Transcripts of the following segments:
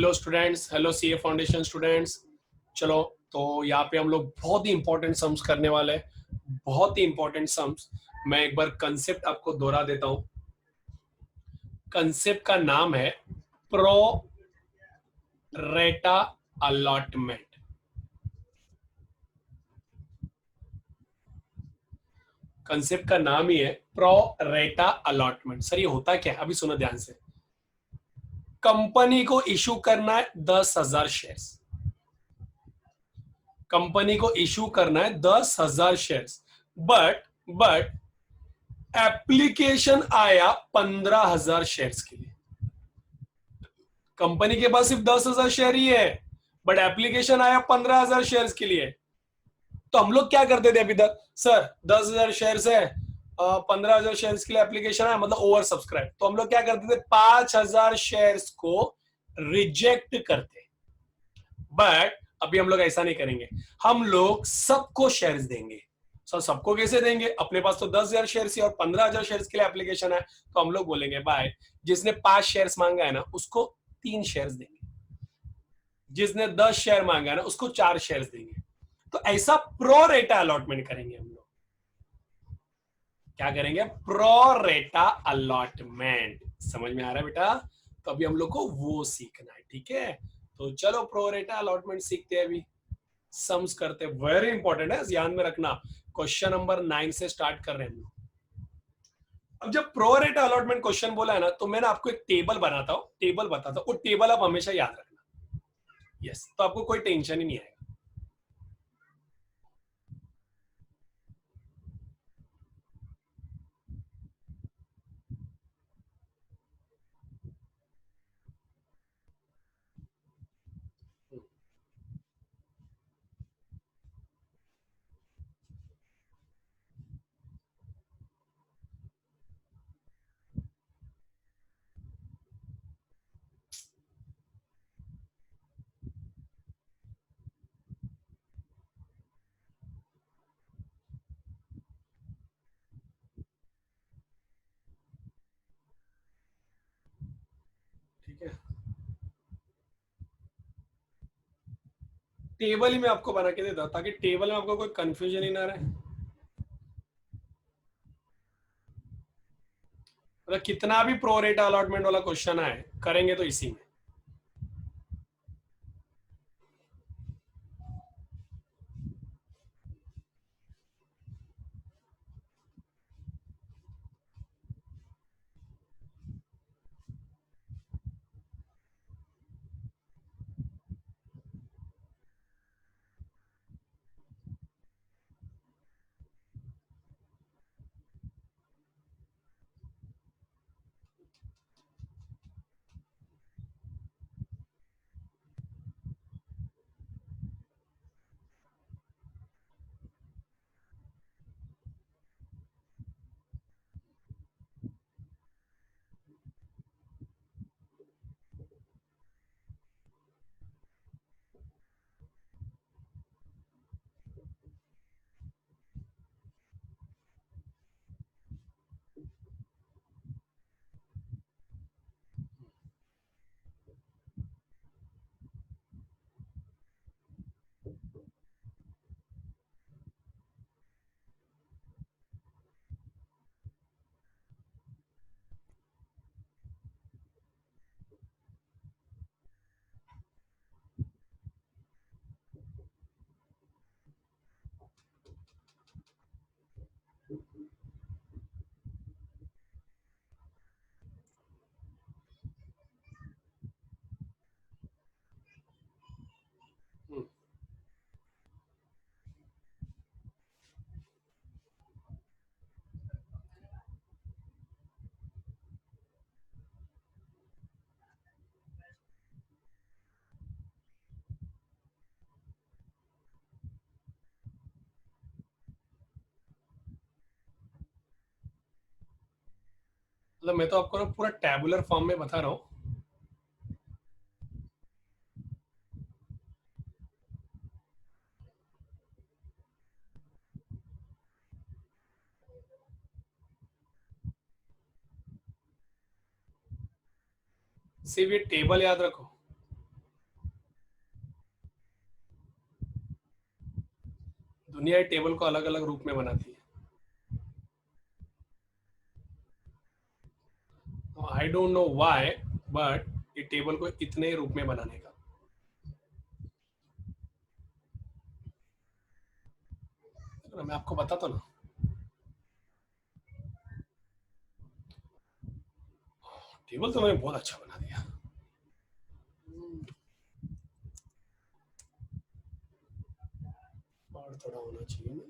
Hello students, hello CA foundation students. चलो, तो यहाँ पे हम लोग बहुत ही इंपॉर्टेंट सम्स करने वाले हैं, बहुत ही इंपॉर्टेंट सम्स। मैं एक बार कंसेप्ट आपको दोहरा देता हूँ। कंसेप्ट का नाम है प्रो रेटा अलॉटमेंट। कंसेप्ट का नाम ही है प्रो रेटा अलॉटमेंट। सर ये होता क्या है, अभी सुनो ध्यान से। कंपनी को इशू करना है 10,000 शेयर्स। कंपनी को इशू करना है 10,000 शेयर्स, बट एप्लीकेशन आया 15,000 शेयर्स के लिए। कंपनी के पास सिर्फ 10,000 शेयर ही है, बट एप्लीकेशन आया 15,000 शेयर्स के लिए। तो हम लोग क्या करते थे अभी तक, सर 10,000 शेयर्स है, 15,000 शेयर्स के लिए एप्लीकेशन आया, मतलब ओवर सब्सक्राइब। तो हम लोग क्या करते थे, 5,000 शेयर्स को रिजेक्ट करते। बट अभी हम लोग ऐसा नहीं करेंगे, हम लोग सबको शेयर्स देंगे। सर सबको कैसे देंगे, अपने पास तो 10,000 शेयर्स ही और 15,000 शेयर्स के लिए एप्लीकेशन है। तो हम लोग बोलेंगे भाई, जिसने 5 शेयर्स मांगा है ना उसको 3 शेयर्स देंगे, जिसने 10 शेयर मांगा है ना उसको 4 शेयर्स देंगे। तो ऐसा प्रो रेटा अलॉटमेंट करेंगे हम लोग। क्या करेंगे, प्रो रेटा अलॉटमेंट। समझ में आ रहा है बेटा? तो अभी हम लोग को वो सीखना है, ठीक है? तो चलो प्रो रेटा अलॉटमेंट सीखते हैं अभी। सम्स करते, वेरी इंपॉर्टेंट है, ध्यान में रखना। क्वेश्चन नंबर 9 से स्टार्ट कर रहे हैं हम लोग। अब जब प्रो रेट अलॉटमेंट क्वेश्चन बोला है ना, तो मैं ना आपको एक टेबल बनाता हूं, टेबल बताता हूं, वो टेबल आप हमेशा याद रखना। यस, तो आपको कोई टेंशन ही नहीं आएगा। ठीक है, टेबल ही मैं आपको बना के देता हूं ताकि टेबल में आपको कोई कंफ्यूजन ही ना रहे। मतलब कितना भी प्रो रेट अलॉटमेंट वाला क्वेश्चन आए, करेंगे तो इसी में। मतलब मैं तो आपको ना पूरा टेबुलर फॉर्म में बता रहा हूँ। सिर्फ ये टेबल याद रखो। दुनिया टेबल को अलग अलग रूप में बनाती है। I don't know why, but ये टेबल को इतने रूप में बनाने का। मैं आपको बताता ना, टेबल तो मैंने बहुत अच्छा बना दिया। और थोड़ा होना चाहिए ना।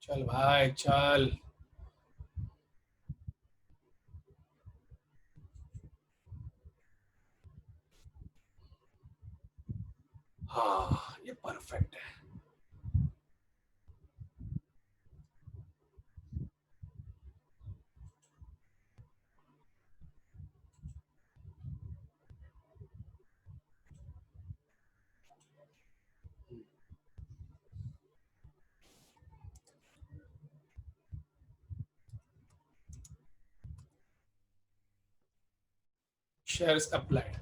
चल भाई चल। हाँ ये परफेक्ट है। Shares applied.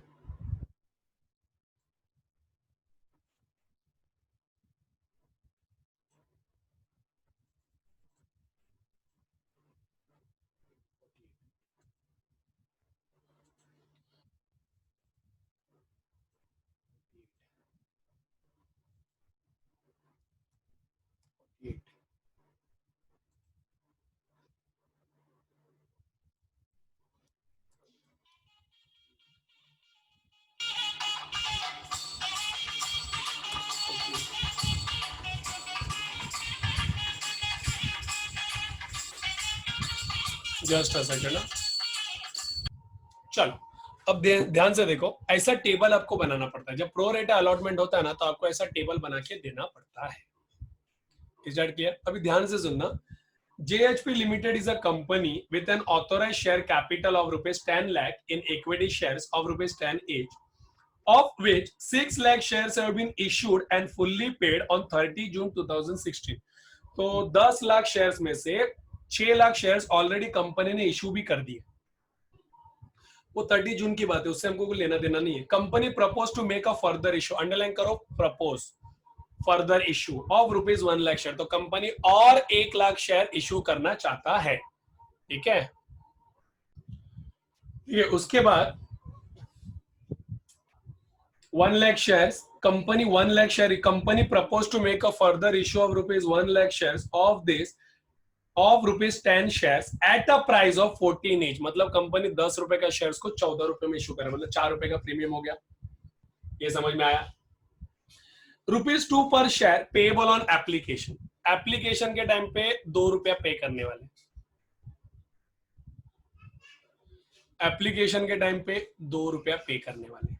Just a second. चलो अब ध्यान से देखो, ऐसा टेबल आपको बनाना पड़ता है जब प्रो रेटा अलॉटमेंट होता है ना, तो आपको ऐसा टेबल बना के देना पड़ता है। Is that clear? अभी ध्यान से सुनना। JHP Limited is a company with an authorized share capital of rupees 10 lakh in equity shares of rupees 10 each, of which 6 lakh shares have been issued and fully paid on 30 June 2016। तो 10 lakh shares में से 6 lakh shares already company ने issue भी कर दिए। वो 30 जून की बात है, उससे हमको कोई लेना देना नहीं है। Company propose to make a further issue, underline करो, propose further issue of rupees 1 lakh share. तो कंपनी और 1 लाख शेयर इशू करना चाहता है। ठीक है, ये उसके बाद 1 lakh shares, company 1 lakh share, company proposed to make a further issue of rupees 1 lakh shares of this of rupees 10 shares at a price of 14 each। मतलब कंपनी 10 रुपए का शेयर्स को 14 रुपए में इशू करे, मतलब 4 रुपए का प्रीमियम हो गया। ये समझ में आया? ₹2 पर share payable on application, application के टाइम पे 2 रुपया पे करने वाले, एप्लीकेशन के टाइम पे 2 रुपया पे करने वाले।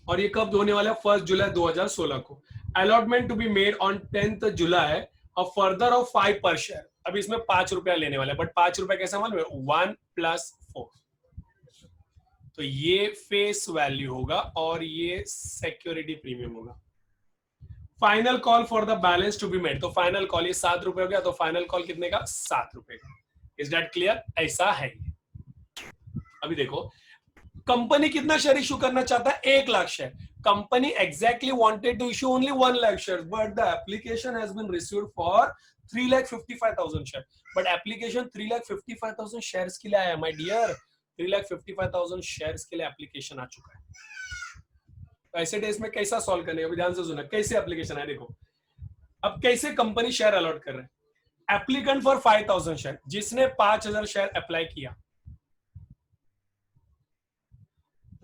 और ये कब होने वाला है? 1 जुलाई 2016 को। Allotment to be made on 10 July और फर्दर ऑफ 5 पर शेयर। अब इसमें 5 रुपया लेने वाले, बट 5 रुपया कैसे मालूम है? 1 + 4। तो ये फेस वैल्यू होगा और ये सिक्योरिटी प्रीमियम होगा। Final call for the balance to be made, तो फाइनल कॉल ये 7 रुपए हो गया, तो फाइनल कॉल कितने का? 7 रुपए का। Is that clear? ऐसा है। अभी देखो, कंपनी कितना शेयर इशू करना चाहता है? 1 lakh share. Company exactly wanted to issue only 1 lakh shares, but the application has been received for 3,55,000 shares। but application 3,55,000 shares के लिए आया my dear, 3,55,000 shares के लिए एप्लीकेशन आ चुका है। ऐसे डेज में कैसा सॉल्व करने का? ध्यान से सुना, कैसे एप्लीकेशन है देखो। अब कैसे कंपनी शेयर अलॉट कर रहे हैं? एप्लीकेंट फॉर 5,000 शेयर, जिसने 5,000 शेयर अप्लाई किया,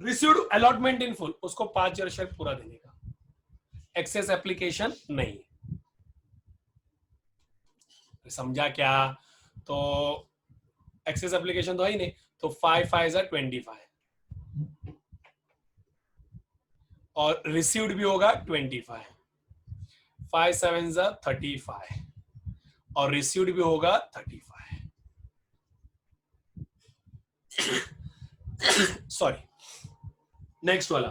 रिसीव्ड अलॉटमेंट इन फुल, उसको 5,000 शेयर पूरा देने का, एक्सेस एप्लीकेशन नहीं। समझा क्या? तो एक्सेस एप्लीकेशन तो है ही नहीं, तो 5 5 25 और रिसीव्ड भी होगा 25, 5 7 35 और रिसीव्ड भी होगा 35। सॉरी, नेक्स्ट वाला,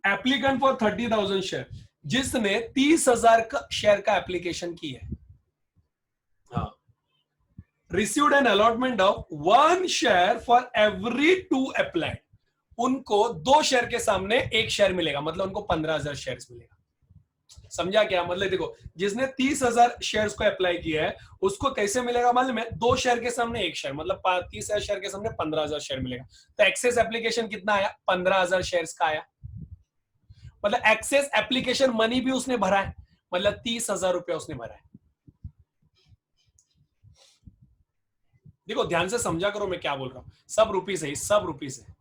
एप्लीकेंट फॉर 30,000 शेयर, जिसने 30,000 का शेयर का एप्लीकेशन की है। हाँ, received an allotment of 1 share for every 2 applied। उनको 2 शेयर के सामने 1 शेयर मिलेगा, मतलब उनको 15,000 शेयर्स मिलेगा। समझा क्या? मतलब देखो, जिसने 30,000 शेयर्स को अप्लाई किया है उसको कैसे मिलेगा मालूम है? 2 शेयर के सामने 1 शेयर, मतलब 30,000 शेयर के सामने 15,000 शेयर मिलेगा। तो एक्सेस एप्लीकेशन कितना आया? 15,000 शेयर्स का आया। मतलब एक्सेस एप्लीकेशन मनी भी उसने भरा है, मतलब 30,000 रुपया उसने भरा है। देखो ध्यान से समझा करो मैं क्या बोल रहा हूं, सब रुपीस है, सब रुपीस है,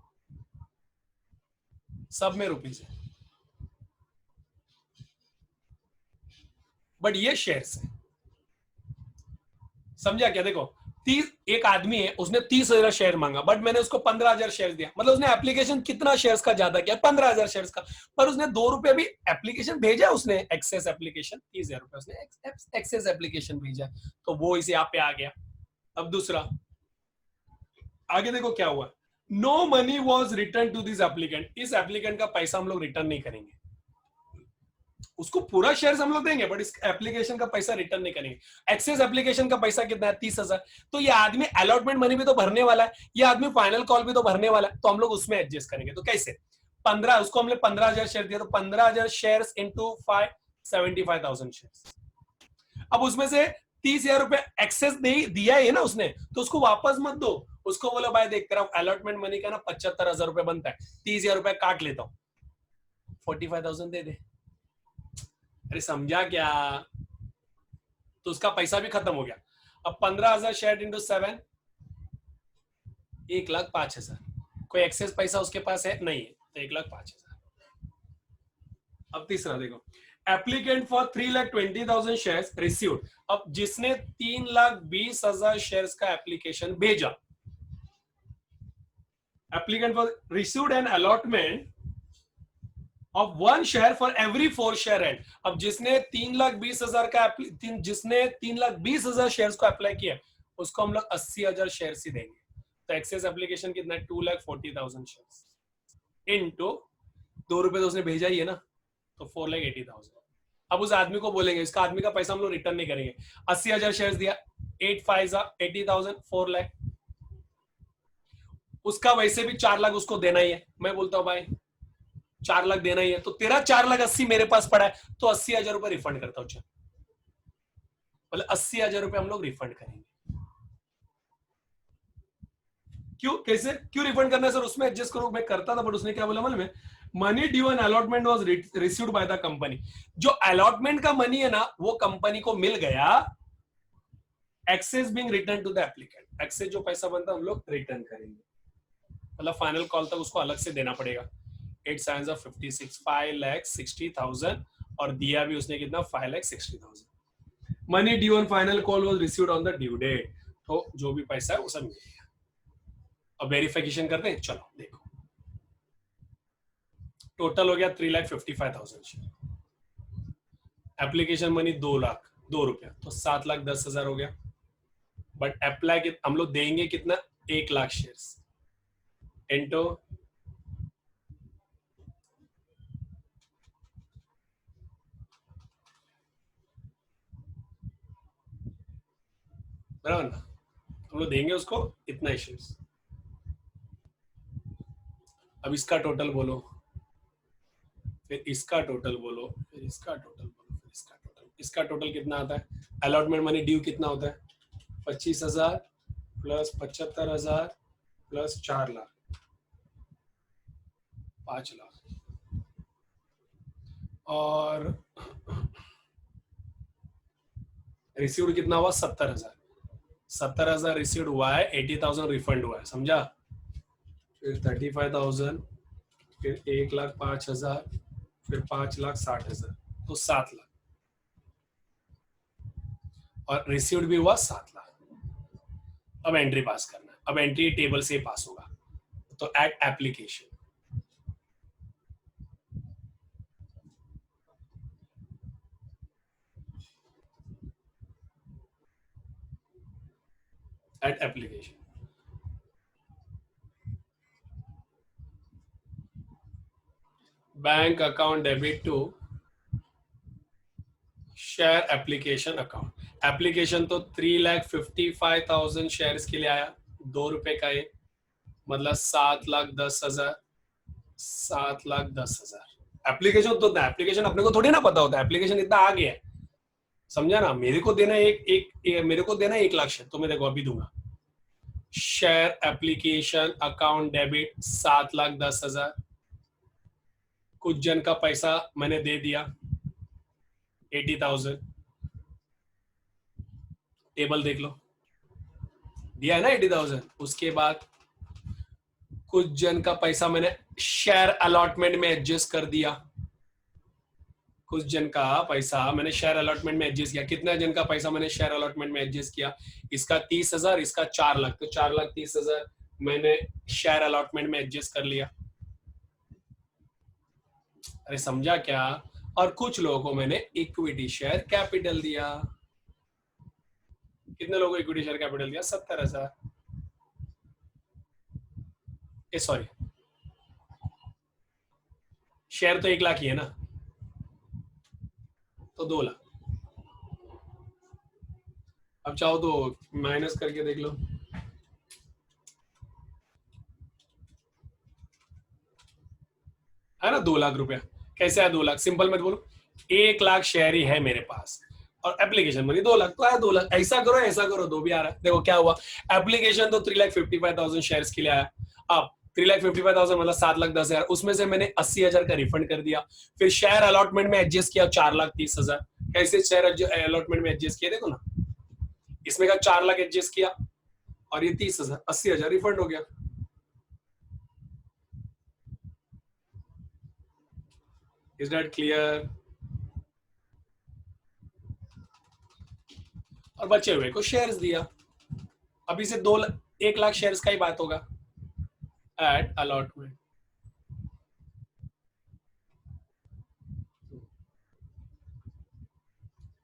सब में रुपीस है, बट ये शेयर्स है। समझा क्या? देखो 30, एक आदमी है उसने 30,000 शेयर मांगा, बट मैंने उसको 15,000 शेयर दिया, मतलब उसने एप्लीकेशन कितना शेयर्स का ज्यादा किया? 15,000 शेयर्स का, पर उसने 2 रुपए भी एप्लीकेशन भेजा, उसने एक्सेस एप्लीकेशन 30,000 रुपए उसने एक्सेस एप्लीकेशन भेजा, तो वो इसे यहाँ पे आ गया। अब दूसरा आगे देखो क्या हुआ, no money was return to this applicant, इस एप्लीकेंट का पैसा हम लोग रिटर्न नहीं करेंगे, उसको पूरा शेयर हम लोग देंगे, बट इस एप्लीकेशन का पैसा रिटर्न नहीं करेंगे। एक्सेस एप्लीकेशन का पैसा कितना है? 30,000। तो ये आदमी अलॉटमेंट मनी भी तो भरने वाला है, ये आदमी फाइनल कॉल भी तो भरने वाला है, तो हम लोग उसमें एडजस्ट करेंगे। तो कैसे? 15, उसको हमने 15,000 शेयर दिया, तो 15,000 शेयर इंटू 75,000 शेयर। अब उसमें से 30,000 रुपए एक्सेस दिया है ना उसने, तो उसको वापस मत दो, उसको बोलो भाई देख तेरा अलॉटमेंट मनी का ना 75,000 रुपए बनता है, 30,000 रुपए काट लेता हूं, 45,000 दे दे। अरे समझा क्या? तो उसका पैसा भी खत्म हो गया। अब 15,000 शेयर इंटू 7, 1,05,000। कोई एक्सेस पैसा उसके पास है? नहीं है, तो 1,05,000। अब तीसरा देखो, एप्लीकेंट फॉर 3,20,000 शेयर्स रिसीव्ड। अब जिसने 3,20,000 शेयर्स का एप्लीकेशन भेजा, applicant for received an allotment of 1 share for every 4 share and. अब जिसने 3,20,000 का जिसने 3,20,000 शेयर्स को अप्लाई किया, उसको हम लोग 80,000 शेयर ही देंगे। तो एक्सेस एप्लीकेशन कितना है? 2,40,000 शेयर इनटू 2 रुपए तो उसने भेजा ही है ना, तो 4,80,000। अब उस आदमी को बोलेंगे, इसका आदमी का पैसा हम लोग रिटर्न नहीं करेंगे, 80,000 शेयर दिया, 8 5 80,000, 4 लाख। उसका वैसे भी 4 लाख उसको देना ही है, मैं बोलता हूं भाई 4 लाख देना ही है, तो तेरा 4,80,000 मेरे पास पड़ा है, तो 80,000 रुपए रिफंड करता हूं। चल, मतलब 80,000 रुपए हम लोग रिफंड करेंगे। क्यों? कैसे? क्यों रिफंड करना है सर? उसमें एडजस्ट करो, मैं करता था, बट उसने क्या बोला मालूम है? Money due and allotment was received by the company. जो अलॉटमेंट का मनी है ना, वो कंपनी को मिल गया, excess being return to the applicant. Excess जो पैसा बनता है हम लोग रिटर्न करेंगे, मतलब फाइनल कॉल तक उसको अलग से देना पड़ेगा। 8 7 56, 5,60,000, और दिया भी उसने कितना? 5,60,000। Money due on final call was received on the due date. तो जो भी पैसा है वो सब मिल गया। अब वेरिफिकेशन करते हैं, चलो देखो, टोटल हो गया 3,55,000। एप्लीकेशन मनी 2 लाख 2 रुपया, तो 7,10,000 हो गया। बट अप्लाई हम लोग देंगे कितना? 1 लाख शेयर्स इंटू बराबर ना, हम लोग देंगे उसको इतना ही शेयर्स। अब इसका टोटल बोलो, फिर इसका टोटल बोलो, फिर इसका टोटल बोलो, फिर इसका टोटल। इसका टोटल कितना आता है? अलॉटमेंट मनी ड्यू कितना होता है? 25,000 प्लस 75,000 प्लस 4 लाख, 5 लाख। और रिसीव्ड कितना हुआ? 70,000। 70,000 रिसीव्ड हुआ है, 80,000 रिफंड हुआ है, समझा? फिर 35,000, फिर 1,05,000, फिर 5,60,000, तो 7 लाख। और रिसीव्ड भी हुआ 7 लाख। अब एंट्री पास करना है, अब एंट्री टेबल से पास होगा, तो at application, at application bank account debit to share application account. Application तो 3,55,000 शेयर्स के लिए आया, 2 रुपए का एक, मतलब 7,10,000 7,10,000 एप्लीकेशन तो एप्लीकेशन अपने को थोड़ी ना पता होता है, एप्लीकेशन इतना आ गया है, समझा ना। मेरे को देना मेरे को देना 1 लाख शेयर, तो मैं देखो अभी दूंगा। Share application account debit 7,10,000। कुछ जन का पैसा मैंने दे दिया 80,000। टेबल देख लो, दिया है ना 80,000। उसके बाद कुछ जन का पैसा मैंने शेयर अलॉटमेंट में एडजस्ट कर दिया। कुछ जन का पैसा मैंने शेयर अलॉटमेंट में एडजस्ट किया। कितना जन का पैसा मैंने शेयर अलॉटमेंट में एडजस्ट किया? इसका 30,000, इसका 4 लाख, तो 4,30,000 मैंने शेयर अलॉटमेंट में एडजस्ट कर लिया। अरे समझा क्या? और कुछ लोगों को मैंने इक्विटी शेयर कैपिटल दिया। कितने लोगों को इक्विटी शेयर कैपिटल दिया? 70,000। सॉरी, शेयर तो 1 लाख ही है ना, तो 2 लाख। अब चाहो तो माइनस करके देख लो। है ना 2 लाख रुपया। कैसे है 2 लाख? सिंपल मत बोलो, 1 लाख शेयर ही है मेरे पास और एप्लीकेशन मनी 2 लाख, तो आया 2 लाख। ऐसा करो ऐसा करो, दो भी आ रहा है। देखो क्या हुआ, एप्लीकेशन तो 3,55,000 शेयर के लिए आया। अब 3,55,000 मतलब 7,10,000, उसमें से मैंने 80,000 का रिफंड कर दिया। फिर शेयर अलॉटमेंट में एडजस्ट किया 4,30,000। कैसे शेयर अलॉटमेंट में एडजस्ट किया? देखो ना, इसमें का 4 लाख एडजस्ट किया और ये 30,000, 80,000 रिफंड हो गया। Is that clear? और बचे हुए को शेयर्स दिया। अभी से 1 लाख शेयर्स का ही बात होगा। At allotment,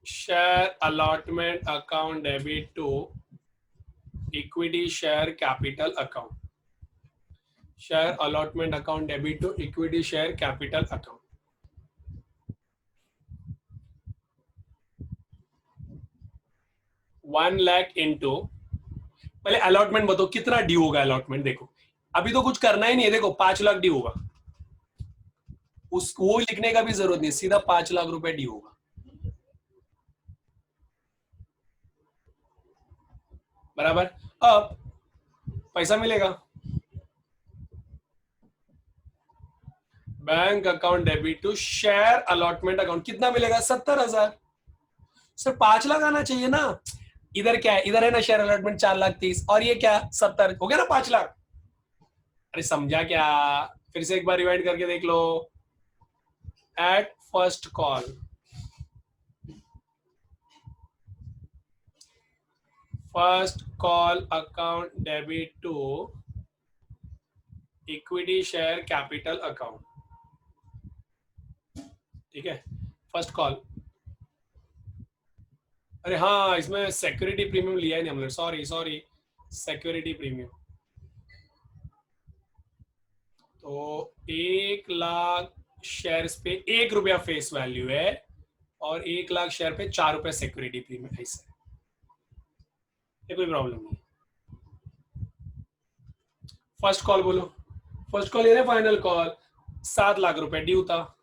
share allotment account debit to equity share capital account. Share allotment account debit to equity share capital account. 1 lakh into, पहले अलॉटमेंट बताओ कितना ड्यू होगा। अलॉटमेंट देखो, अभी तो कुछ करना ही नहीं है। देखो 5 लाख ड्यू होगा, उस वो लिखने का भी जरूरत नहीं, सीधा 5 लाख रुपए ड्यू होगा। बराबर। अब पैसा मिलेगा, bank account debit to share allotment account. कितना मिलेगा? 70,000। सर 5 लाख आना चाहिए ना। इधर क्या है? इधर है ना शेयर अलॉटमेंट 4,30,000 और ये क्या 70 हो गया ना 5 लाख। अरे समझा क्या? फिर से एक बार रिवाइंड करके देख लो। At first call, first call account debit to equity share capital account. ठीक है, फर्स्ट कॉल। अरे हाँ, इसमें सिक्योरिटी प्रीमियम लिया ही नहीं हमने, सॉरी सॉरी, सिक्योरिटी प्रीमियम। तो 1 लाख शेयर्स पे 1 रुपया फेस वैल्यू है और 1 लाख शेयर पे 4 रुपए सिक्योरिटी प्रीमियम। ऐसे ये कोई प्रॉब्लम नहीं। फर्स्ट कॉल बोलो, फर्स्ट कॉल ये ना फाइनल कॉल, 7 लाख रुपए ड्यू था।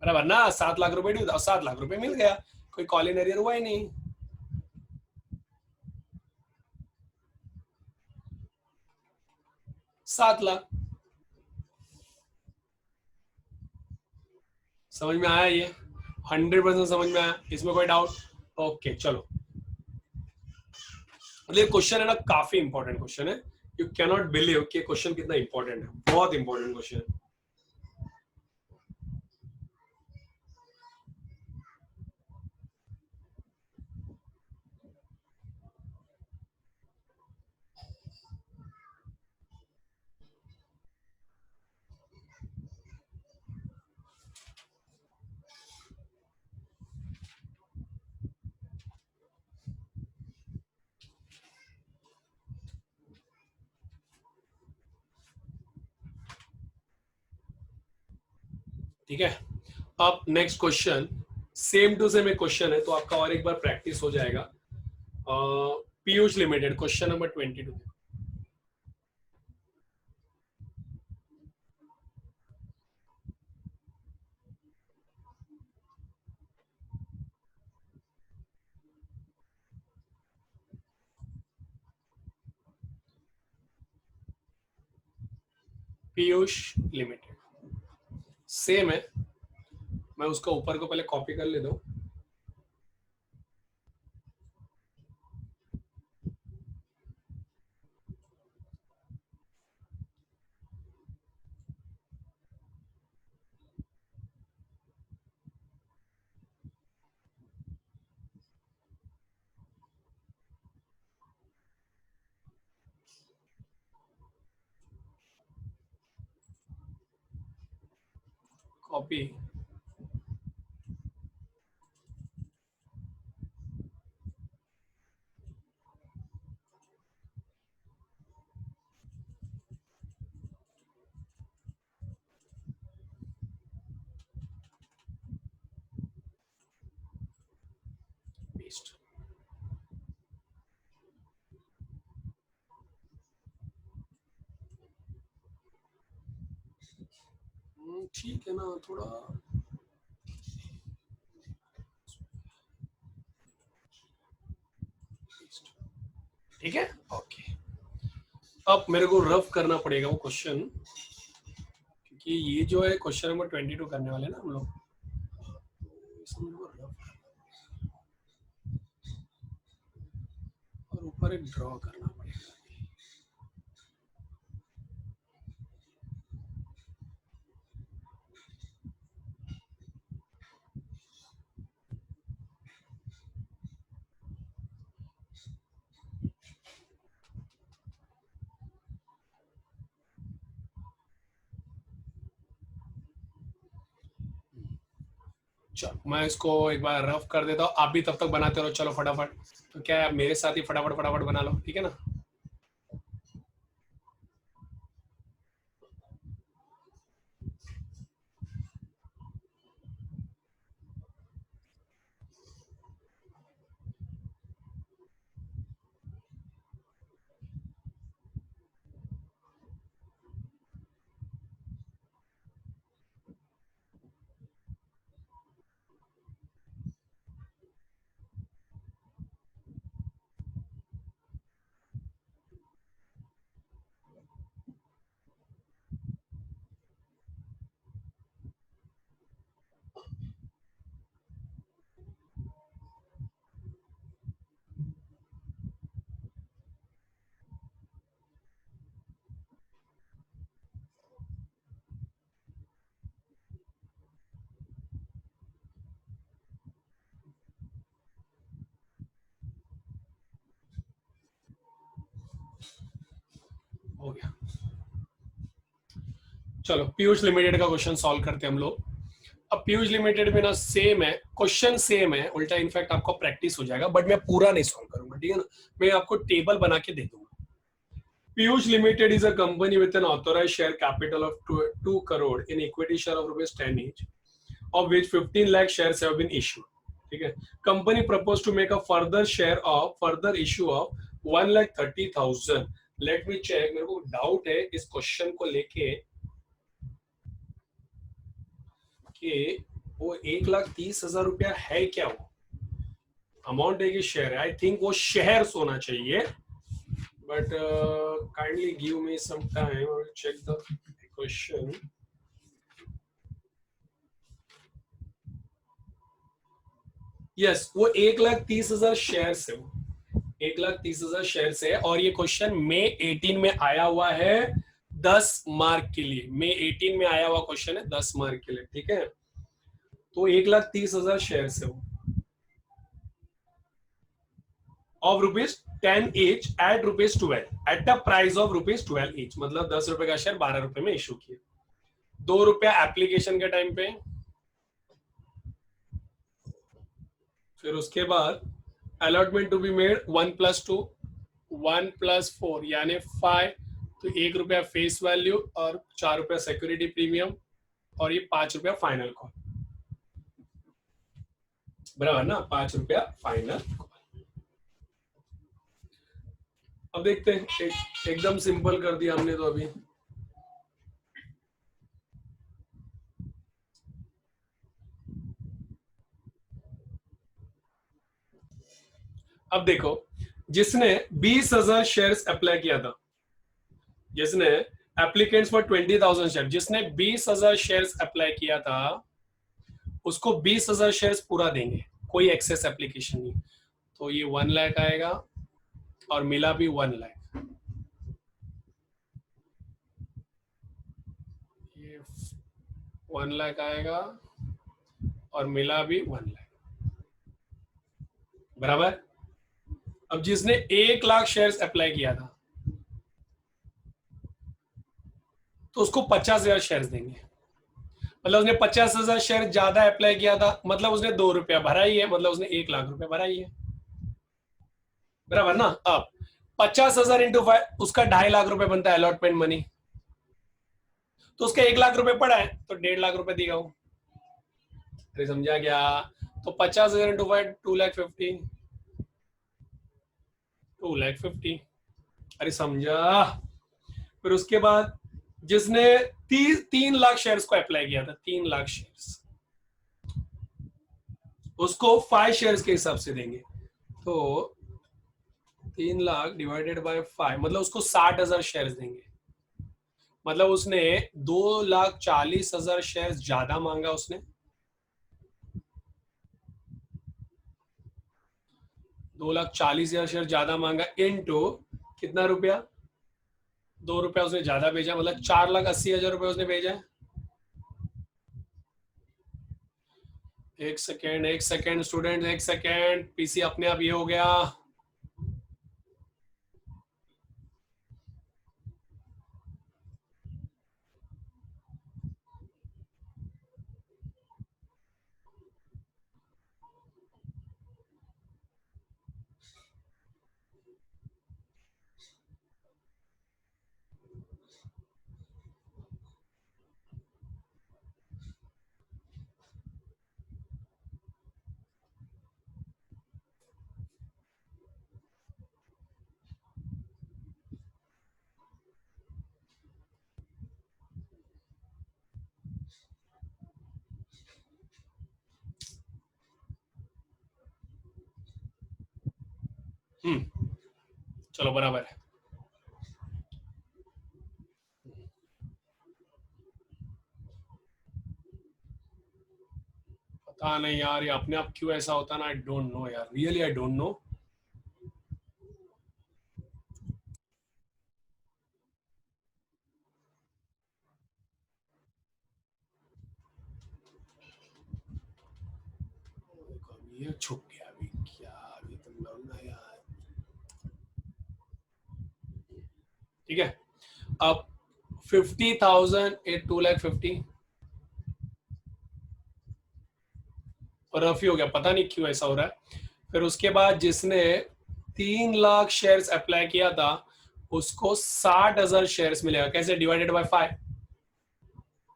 बराबर ना, 7 लाख रुपए ड्यू था और 7 लाख रुपए मिल गया, कोई कॉल इन एरियर हुआ ही नहीं। 7 लाख। समझ में आया? ये 100% समझ में आया, इसमें कोई डाउट? ओके चलो। मतलब ये क्वेश्चन है ना, काफी इंपॉर्टेंट क्वेश्चन है। यू कैनॉट बिलीव कि क्वेश्चन कितना इंपॉर्टेंट है, बहुत इंपॉर्टेंट क्वेश्चन है। ठीक है, अब next question same to same एक क्वेश्चन है, तो आपका और एक बार प्रैक्टिस हो जाएगा। Piyush limited, question number 22। Piyush limited same है, मैं उसका ऊपर को पहले कॉपी कर लेता हूँ। Copy, paste. ठीक है ना, थोड़ा ठीक है, ओके। अब मेरे को रफ करना पड़ेगा वो क्वेश्चन, क्योंकि ये जो है क्वेश्चन नंबर 22 करने वाले ना हम लोग, इसमें मेरे को रफ और ऊपर एक ड्रॉ करना पड़ेगा। चलो मैं इसको एक बार रफ कर देता हूँ, आप भी तब तक बनाते रहो, चलो फटाफट। तो क्या है, आप मेरे साथ ही फटाफट फटाफट बना लो, ठीक है ना। हो गया। चलो पीयूष लिमिटेड का क्वेश्चन सॉल्व करते हैं हम लोग। अब पीयूष लिमिटेड में ना सेम है क्वेश्चन, सेम है उल्टा, इनफैक्ट आपको प्रैक्टिस हो जाएगा, बट मैं पूरा नहीं सॉल्व करूंगा, ठीक है ना। मैं आपको टेबल बना के दे दूंगा। Piyush Limited is a company with an authorized share capital of 2 crore in equity share of rupees 10 each, of which 15 lakh shares have been issued. ठीक है, company propose to make a further issue of 1,30,000। Let me check, मेरे को doubt है इस question को लेके कि वो 1,30,000 रुपया है क्या, वो अमाउंट है कि शेयर है। आई थिंक वो शेयर होना चाहिए, but kindly give me some time, I will check the question. Yes, वो 1,30,000 शेयर है, वो 1,30,000 शेयर है, और ये क्वेश्चन मई 18 में आया हुआ है 10 मार्क के लिए। मई 18 में आया हुआ क्वेश्चन है 10 मार्क के लिए, ठीक है। तो 1,30,000 शेयर है वो, of rupees 10 each at rupees 12 at the price of rupees 12 each, मतलब 10 रुपए का शेयर 12 रुपए में इशू किया। 2 रुपया एप्लीकेशन के टाइम पे, फिर उसके बाद अलॉटमेंट टू बी मेड 1+2 1+4 यानी 5, तो 1 रुपया फेस वैल्यू और 4 रुपया सिक्योरिटी प्रीमियम, और ये 5 रुपया फाइनल कॉल। बराबर ना, 5 रुपया फाइनल। अब देखते हैं, एकदम सिंपल कर दिया हमने तो अभी। अब देखो, जिसने 20,000 शेयर्स अप्लाई किया था, जिसने एप्लीकेंट्स फॉर 20,000 शेयर, जिसने 20,000 शेयर्स अप्लाई किया था, उसको 20,000 शेयर्स पूरा देंगे, कोई एक्सेस एप्लीकेशन नहीं। तो ये 1 लाख आएगा और मिला भी 1 लाख, ये 1 लाख आएगा और मिला भी 1 लाख, बराबर। अब जिसने 1 लाख शेयर्स अप्लाई किया था, तो उसको 50,000 शेयर्स देंगे। मतलब उसने 50,000 शेयर ज्यादा अप्लाई किया था, मतलब उसने 2 रुपया भरा ही है, मतलब उसने 1 लाख रुपया भरा ही है, बराबर ना। अब 50,000 इंटू 5, उसका 2.5 लाख रुपए बनता है अलॉटमेंट मनी। तो उसका 1 लाख रुपए पड़ा है, तो 1.5 लाख रुपए दिया हो। अरे समझा क्या? तो 50,000 इंटू 5, 2,50,000, 2,50,000। अरे समझा। फिर उसके बाद जिसने 3 लाख शेयर्स को अप्लाई किया था, 3 लाख शेयर्स, उसको 5 शेयर्स के हिसाब से देंगे। तो 3 लाख डिवाइडेड बाय 5, मतलब उसको 60,000 शेयर्स देंगे। मतलब उसने 2,40,000 शेयर्स ज्यादा मांगा, उसने 2,40,000 शेयर ज्यादा मांगा, इनटू कितना रुपया, 2 रुपया उसने ज्यादा भेजा, मतलब 4,80,000 रुपये उसने भेजा है। एक सेकेंड स्टूडेंट, एक सेकेंड, पीसी अपने आप ये हो गया। चलो बराबर है। पता नहीं यार, ये अपने आप क्यों ऐसा होता ना, आई डोंट नो यार, रियली आई डोंट नो। ये छुप गया अभी क्या, अभी तुम लोग ना यार। ठीक है, अब 50,000 ए 2,50,000 और रफ ही हो गया, पता नहीं क्यों ऐसा हो रहा है। फिर उसके बाद जिसने 3 लाख शेयर्स अप्लाई किया था, उसको 60,000 शेयर्स मिलेगा। कैसे? डिवाइडेड बाय 5,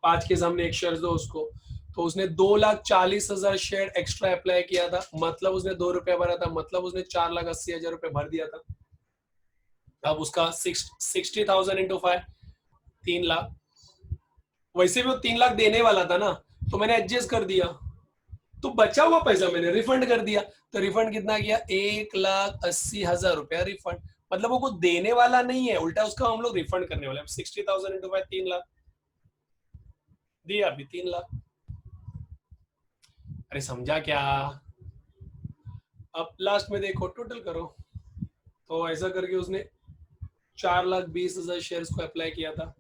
5 के सामने एक शेयर दो उसको। तो उसने 2,40,000 शेयर एक्स्ट्रा अप्लाई किया था, मतलब उसने 2 रुपया भरा था, मतलब उसने 4,80,000 रुपये भर दिया था। अब उसका 60,000 इंटू 5, 3 लाख। वैसे भी वो 3 लाख देने वाला था ना, तो मैंने एडजस्ट कर दिया, तो बचा हुआ पैसा मैंने रिफंड कर दिया। तो रिफंड कितना किया? 1,80,000 रुपया रिफंड। मतलब वो कुछ देने वाला नहीं है, उल्टा उसका हम लोग रिफंड करने वाले। 60,000 इंटू 5, 3 लाख दिया, अभी 3 लाख। अरे समझा क्या? अब लास्ट में देखो, टोटल करो। तो ऐसा करके उसने 4,20,000 शेयर्स को अप्लाई किया था,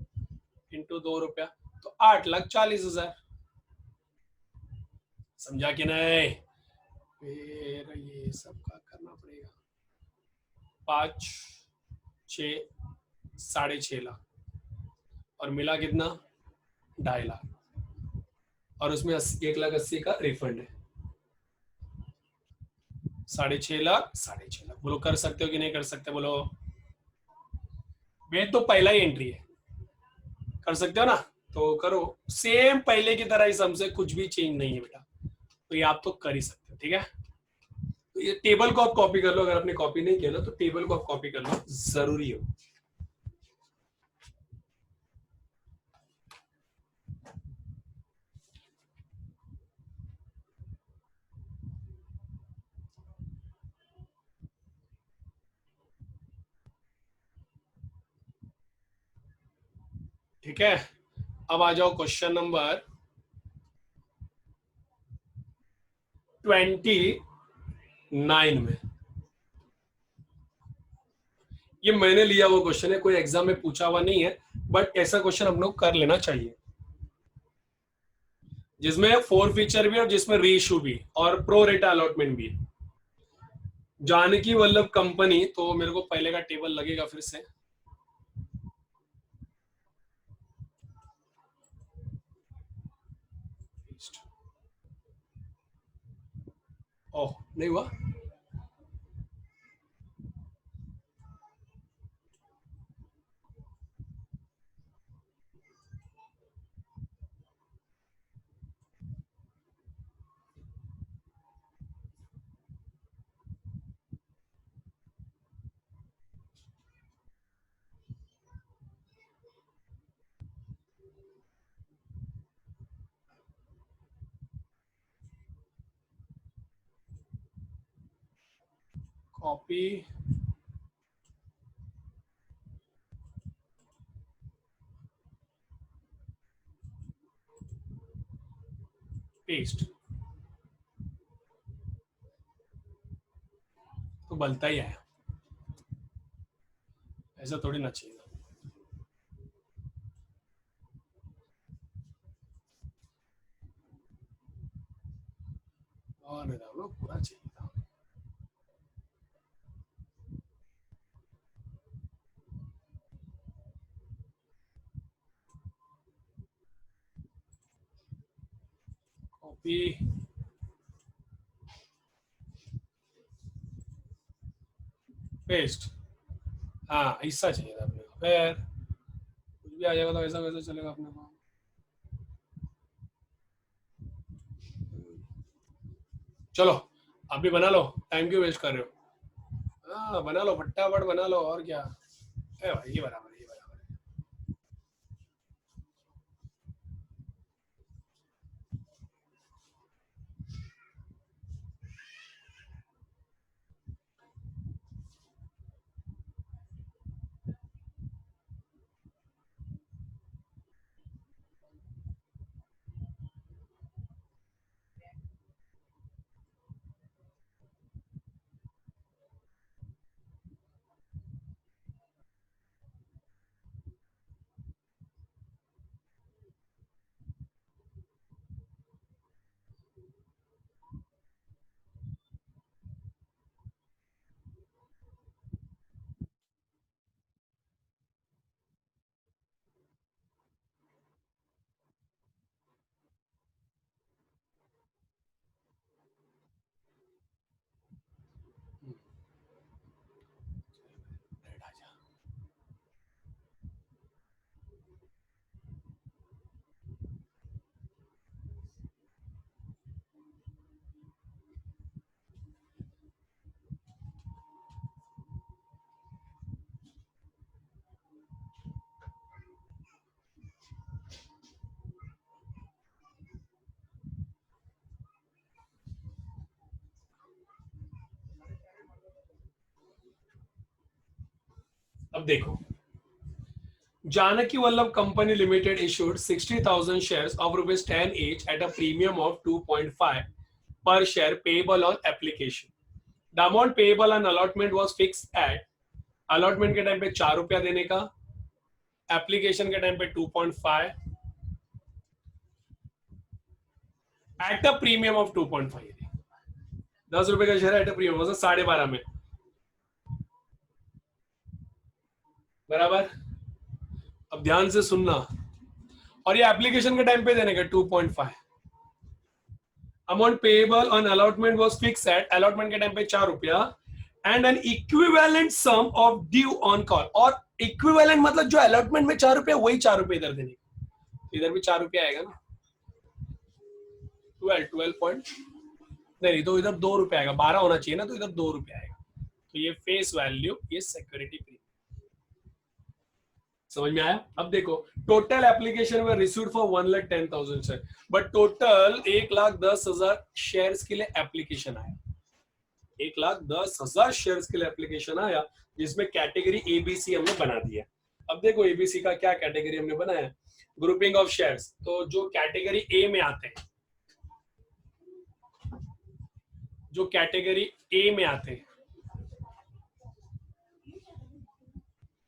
इंटू 2 रुपया, तो 8,40,000। समझा कि नहीं? फिर ये सब का करना पड़ेगा, 5, 6, 6.5 लाख, और मिला कितना? 2.5 लाख, और उसमें 1,80,000 का रिफंड है। 6.5 लाख, 6.5 लाख। बोलो कर सकते हो कि नहीं कर सकते? बोलो। वे तो पहला ही एंट्री है, कर सकते हो ना? तो करो, सेम पहले की तरह ही, हमसे कुछ भी चेंज नहीं है बेटा, तो ये आप तो कर ही सकते हो। ठीक है, तो ये टेबल को आप कॉपी कर लो, अगर आपने कॉपी नहीं किया ना तो टेबल को आप कॉपी कर लो, जरूरी हो। ठीक है, अब आ जाओ क्वेश्चन नंबर 29 में। ये मैंने लिया हुआ क्वेश्चन है, कोई एग्जाम में पूछा हुआ नहीं है, बट ऐसा क्वेश्चन हम लोग कर लेना चाहिए, जिसमें फोर फीचर भी और जिसमें रीइश्यू भी और प्रो रेटा अलॉटमेंट भी। जानकी वल्लभ कंपनी, तो मेरे को पहले का टेबल लगेगा फिर से। ओह नहीं हुआ, कॉपी पेस्ट, तो बनता ही आया, ऐसा थोड़ी ना चाहिए। और नहीं था, पूरा चाहिए था। कॉपी पेस्ट, हाँ ऐसा चाहिए था अपने को, फिर कुछ भी आ जाएगा तो ऐसा वैसा चलेगा अपने को। चलो आप भी बना लो, टाइम क्यों वेस्ट कर रहे हो? हाँ बना लो, फटाफट बना लो, और क्या। ए भाई ये बराबर, ये बराबर है। अब देखो, Janaki Vallabh Company Limited issued 60,000 shares of rupees 10 each at a premium of 2.5 per share payable on application. The amount payable on allotment was fixed at allotment के टाइम पे 4 रुपया देने का, एप्लीकेशन के टाइम पे 2.5 एट अ प्रीमियम ऑफ 2.5। 10 रुपए का share eight a premium मतलब 12.5 में, बराबर। अब ध्यान से सुनना, और ये एप्लीकेशन के टाइम पे देने का 2.5। Amount payable on allotment was fix at, allotment के टाइम पे 4 रुपया, and an equivalent sum of due on call. और इक्विवेलेंट मतलब जो अलॉटमेंट में 4 रुपया वही 4 रुपये इधर देने, इधर भी 4 रुपया आएगा ना, 12.5 नहीं तो इधर 2 रुपए आएगा, 12 होना चाहिए ना, तो इधर 2 रुपए आएगा। तो ये फेस वैल्यू, ये सिक्योरिटी प्रीमियम। समझ में आया? अब देखो, टोटल एप्लीकेशन में received for 1,10,000 share, but total 1,10,000 shares के लिए एप्लीकेशन आया। 1,10,000 शेयर्स के लिए एप्लीकेशन आया, जिसमें कैटेगरी एबीसी हमने बना दिया। अब देखो एबीसी का क्या कैटेगरी हमने बनाया, ग्रुपिंग ऑफ शेयर्स। तो जो कैटेगरी ए में आते हैं, जो कैटेगरी ए में आते हैं,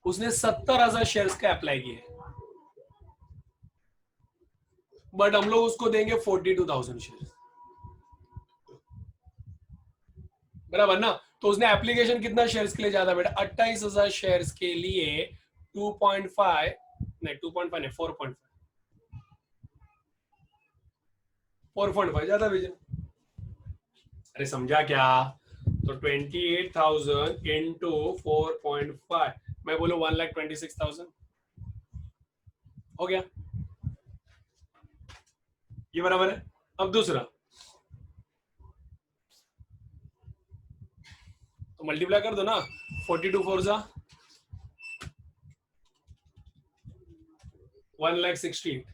उसने 70,000 शेयर्स का अप्लाई किए, बट हम लोग उसको देंगे 42,000 शेयर्स, बराबर ना। तो उसने एप्लीकेशन कितना शेयर्स के लिए ज्यादा बेटा, 28,000 शेयर्स के लिए 2.5 नहीं 2.5 नहीं 4.5 4.5 ज्यादा भेजा। अरे समझा क्या? तो 28,000 इंटू 4.5, मैं बोलूं 1,26,000 हो गया, ये बराबर है। अब दूसरा, तो मल्टीप्लाई कर दो ना, 42 4 जा 1,68।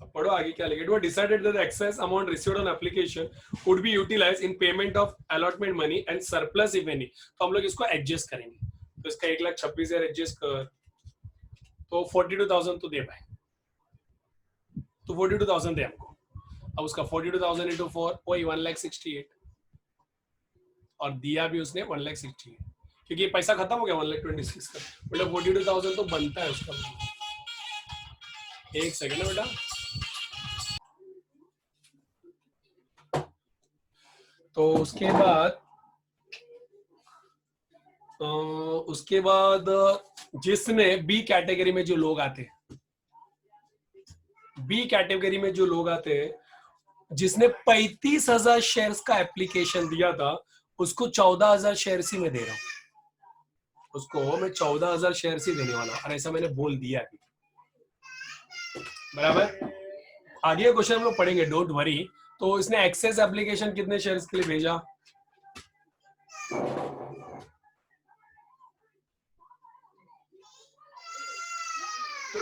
अब पढ़ो आगे क्या लिखा। It was decided that the excess amount received on application would be utilised in payment of allotment money and surplus if any. तो हम लोग इसको एडजस्ट करेंगे, तो इसका 1,26,000 एडजस्ट कर, तो 42,000 तो दे पाए, तो 42,000 दे हमको। अब उसका 42,000 इंटू 4 वही 1,68, और दिया भी उसने 1,68, क्योंकि पैसा खत्म हो गया 1,26,000 का, मतलब 42,000 तो बनता है उसका। एक सेकंड है बेटा, तो उसके बाद जिसने बी कैटेगरी में जो लोग आते हैं, बी कैटेगरी में जो लोग आते हैं, जिसने 35,000 शेयर्स का एप्लीकेशन दिया था, उसको 14,000 शेयर्स ही मैं दे रहा हूं, उसको मैं 14,000 शेयर्स ही देने वाला हूं, और ऐसा मैंने बोल दिया अभी, बराबर। आगे क्वेश्चन हम लोग पढ़ेंगे, डोंट वरी। तो इसने एक्सेस एप्लीकेशन कितने शेयर्स के लिए भेजा,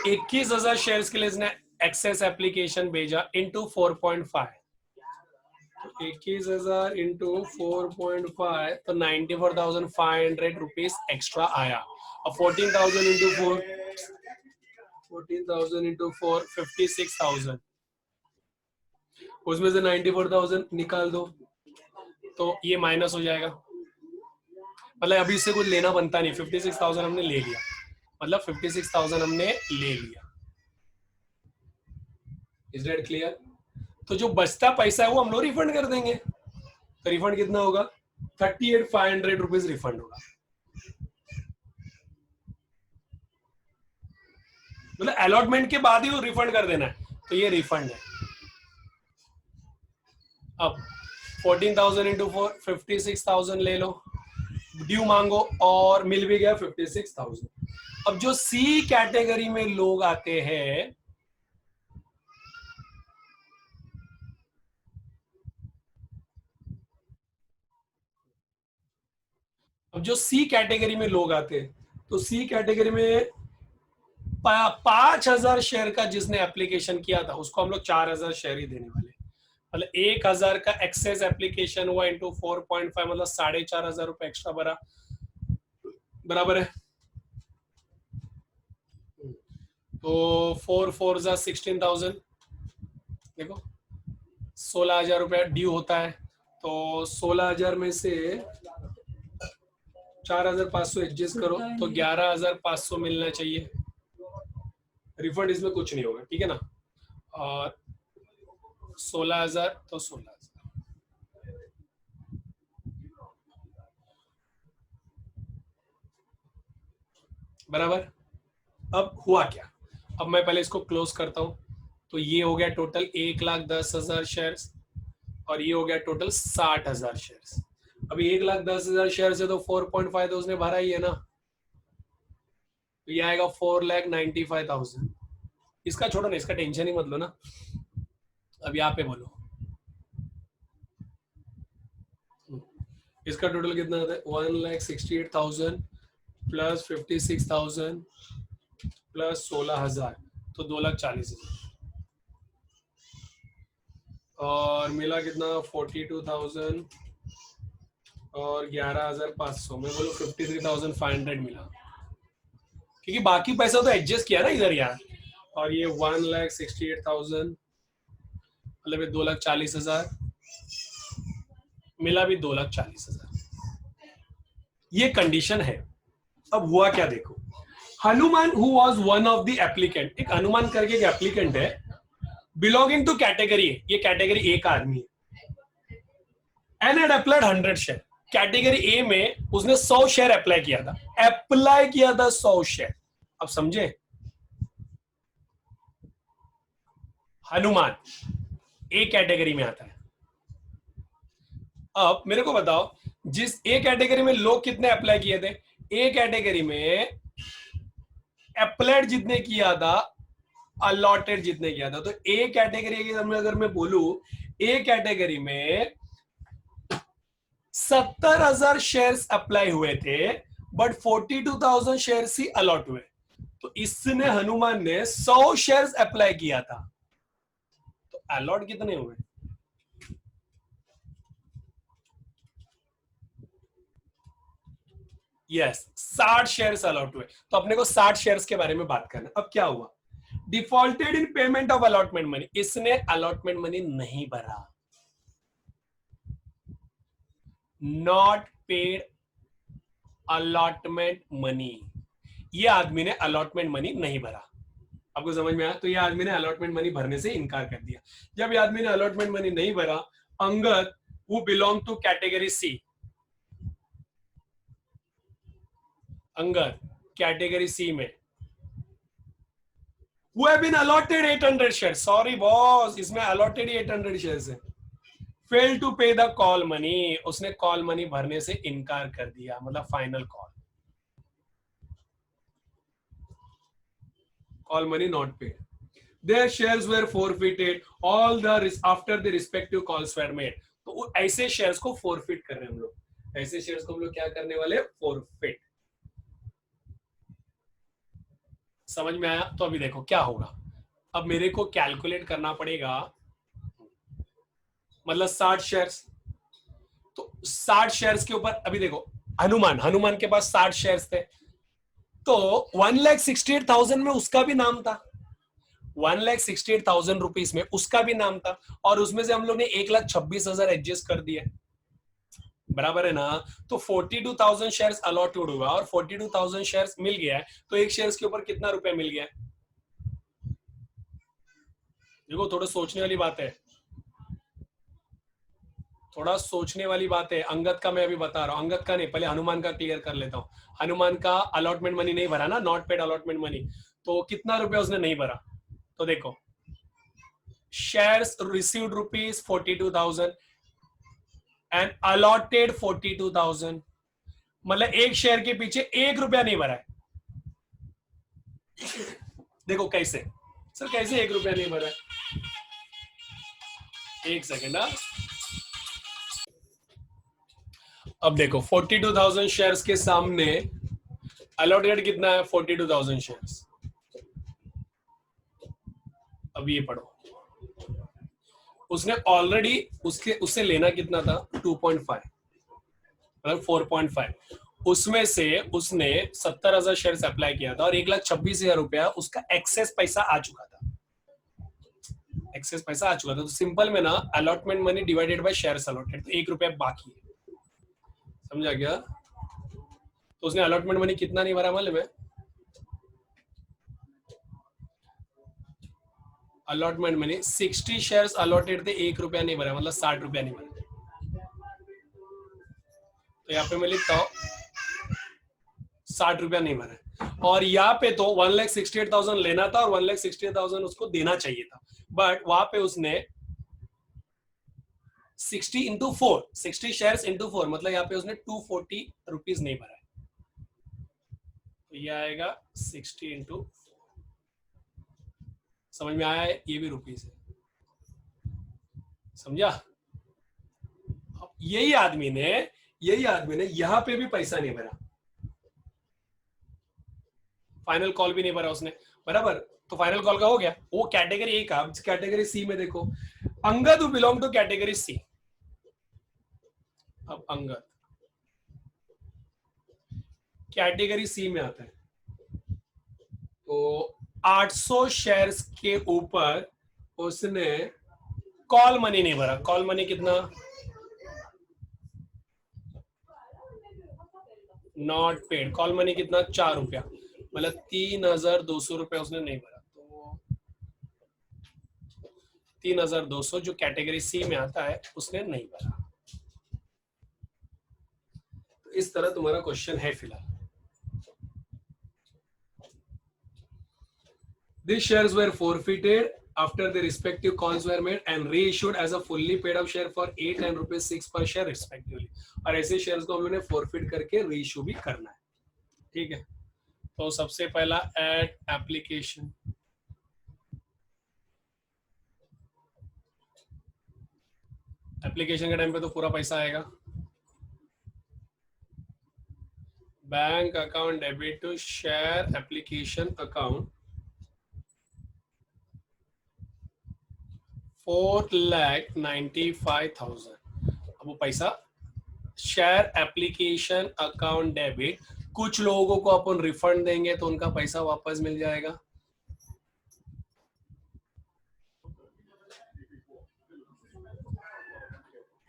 21,000 शेयर्स के लिए इसने एक्सेस एप्लीकेशन भेजा इंटू 4.5, 21,000 इंटू 4.5 तो 94,500 रुपीज एक्स्ट्रा आया। अब 14,000 इंटू 4, 14,000 इंटू 4 56,000, उसमें से 94,000 निकाल दो, तो ये माइनस हो जाएगा, मतलब अभी इससे कुछ लेना बनता नहीं, 56,000 हमने ले लिया, मतलब 56,000 हमने ले लिया। Is that clear? तो जो बचता पैसा है वो हम लोग रिफंड कर देंगे, तो रिफंड कितना होगा, 38,500 रुपीज रिफंड होगा, मतलब अलॉटमेंट के बाद ही वो रिफंड कर देना है, तो ये रिफंड है। अब 14,000 इंटू 4 56,000 ले लो, ड्यू मांगो, और मिल भी गया 56,000। अब जो सी कैटेगरी में लोग आते हैं, अब जो सी कैटेगरी में लोग आते हैं, तो सी कैटेगरी में 5,000 शेयर का जिसने एप्लीकेशन किया था, उसको हम लोग 4,000 शेयर ही देने वाले, मतलब 1,000 का एक्सेस एप्लीकेशन हुआ इंटू 4.5, मतलब 4,500 रुपए एक्स्ट्रा भरा, बराबर है। तो 4 4 जा 16,000, देखो 16,000 रुपया ड्यू होता है, तो 16,000 में से 4,500 एडजस्ट करो, तो 11,500 मिलना चाहिए, रिफंड इसमें कुछ नहीं होगा, ठीक है ना। और 16,000 तो 16,000, बराबर। अब हुआ क्या, अब मैं पहले इसको क्लोज करता हूं, तो ये हो गया टोटल 1,10,000 शेयर्स, और ये हो गया टोटल 60,000 शेयर्स। अभी 1,10,000 शेयर है, तो 4.5 तो उसने भरा ही है ना, तो ये आएगा 4,95,000। इसका छोड़ो ना, इसका टेंशन ही मत लो ना, अब यहाँ पे बोलो इसका टोटल कितना आता है 1,68,000 प्लस 56,000 प्लस 16,000 तो 2,40,000 और मिला कितना 42,000 और 11,500 मैं बोलो 53,500 मिला क्योंकि बाकी पैसा तो एडजस्ट किया ना इधर यार और ये 1,68,000 मतलब 2,40,000 मिला भी 2,40,000 ये कंडीशन है। अब हुआ क्या देखो Hanuman who was one of the applicant एक हनुमान करके एक एप्लीकेंट है बिलोंगिंग टू कैटेगरी ये कैटेगरी ए का आदमी है and had applied 100 share category A में उसने 100 शेयर अप्लाई किया था 100 शेयर अब समझे हनुमान ए कैटेगरी में आता है। अब मेरे को बताओ जिस ए कैटेगरी में लोग कितने अप्लाई किए थे ए कैटेगरी में अप्लाइड जितने किया था अलॉटेड जितने किया था तो ए कैटेगरी की अगर मैं बोलूं ए कैटेगरी में 70,000 शेयर्स अप्लाई हुए थे बट 42,000 शेयर्स ही अलॉट हुए तो इसने हनुमान ने 100 शेयर्स अप्लाई किया था तो अलॉट कितने हुए यस 60 शेयर्स अलॉट हुए तो अपने को 60 शेयर्स के बारे में बात करना अब क्या हुआ defaulted in payment of allotment money इसने अलॉटमेंट मनी नहीं भरा नॉट पेड अलॉटमेंट मनी ये आदमी ने अलॉटमेंट मनी नहीं भरा आपको समझ में आया तो ये आदमी ने अलॉटमेंट मनी भरने से इनकार कर दिया जब ये आदमी ने अलॉटमेंट मनी नहीं भरा Angad who belong to category C Angad category C में who have been allotted 800 shares sorry boss इसमें allotted ही 800 shares है fail to pay the call money उसने कॉल मनी भरने से इनकार कर दिया मतलब final call money not paid their shares were forfeited all the after the respective calls were made तो ऐसे शेयर्स को forfeit कर रहे हैं हम लोग ऐसे शेयर्स को हम लोग क्या करने वाले forfeit समझ में आया तो अभी देखो क्या होगा अब मेरे को कैलकुलेट करना पड़ेगा मतलब 60 शेयर्स तो 60 शेयर्स के ऊपर अभी देखो हनुमान के पास 60 शेयर्स थे तो 1,68,000 में उसका भी नाम था 1,68,000 रुपीस में उसका भी नाम था और उसमें से हम लोग ने 1,26,000 एडजस्ट कर दिया बराबर है ना तो 42,000 शेयर्स अलॉटेड हुआ और 42,000 शेयर्स मिल गया है तो एक शेयर्स के ऊपर कितना रुपया मिल गया देखो थोड़ा सोचने वाली बात है थोड़ा सोचने वाली बात है अंगद का मैं अभी बता रहा हूं अंगद का नहीं पहले हनुमान का क्लियर कर लेता हूं हनुमान का अलॉटमेंट मनी नहीं भरा ना नॉट पेड अलॉटमेंट मनी तो कितना रुपया उसने नहीं भरा तो देखो shares received rupees 42,000 and allotted 42,000 मतलब एक शेयर के पीछे 1 रुपया नहीं भरा है देखो कैसे सर कैसे 1 रुपया नहीं भरा है एक सेकेंड अब देखो 42,000 शेयर्स के सामने अलॉटेड कितना है 42,000 शेयर्स अब ये पढ़ो उसने ऑलरेडी उससे लेना कितना था 2.5 मतलब 4.5 उसमें से उसने 70,000 शेयर्स अप्लाई किया था और 1,26,000 रुपया उसका एक्सेस पैसा आ चुका था तो सिंपल में ना allotment money divided by shares allotted तो 1 रुपया बाकी है समझा गया तो उसने अलॉटमेंट मनी कितना नहीं भरा मालूम है अलॉटमेंट मनी 60 शेयर्स अलॉटेड थे 1 रुपया नहीं भरा मतलब 60 रुपया नहीं भरा तो यहाँ पे मैं लिखता हूँ 60 रुपया नहीं भरा और यहाँ पे तो 1,68,000 लेना था और 1,68,000 उसको देना चाहिए था बट वहां पे उसने 60 इंटू 4 60 शेयर्स इंटू 4 मतलब यहाँ पे उसने 240 रुपीज नहीं भरा है तो ये आएगा 60 इंटू समझ में आया है ये भी रुपीज है समझा? यही आदमी ने यहां पे भी पैसा नहीं भरा, फाइनल कॉल भी नहीं भरा उसने, बराबर? तो फाइनल कॉल का हो गया, वो कैटेगरी ए का। कैटेगरी सी में देखो, Angad belong to category C. अब अंगद कैटेगरी सी में आता है, तो 800 शेयर्स के ऊपर उसने कॉल मनी नहीं भरा। कॉल मनी कितना? Not paid. कॉल मनी कितना? 4 रुपया, मतलब 3,200 रुपया उसने नहीं भरा। तो 3,200 जो कैटेगरी सी में आता है उसने नहीं भरा। तो इस तरह तुम्हारा क्वेश्चन है फिलहाल। These shares were forfeited after the respective calls were made and reissued as a fully paid up share for 8 and rupees 6 per share respectively. और ऐसे शेयर्स को हम लोगों ने फॉरफिट करके रीइश्यू भी करना है, ठीक है? तो सबसे पहला एड एप्लीकेशन, एप्लीकेशन के टाइम पे तो पूरा पैसा आएगा। Bank account debit to share application account 4,95,000। अब वो पैसा शेयर एप्लीकेशन अकाउंट डेबिट, कुछ लोगों को अपन रिफंड देंगे तो उनका पैसा वापस मिल जाएगा।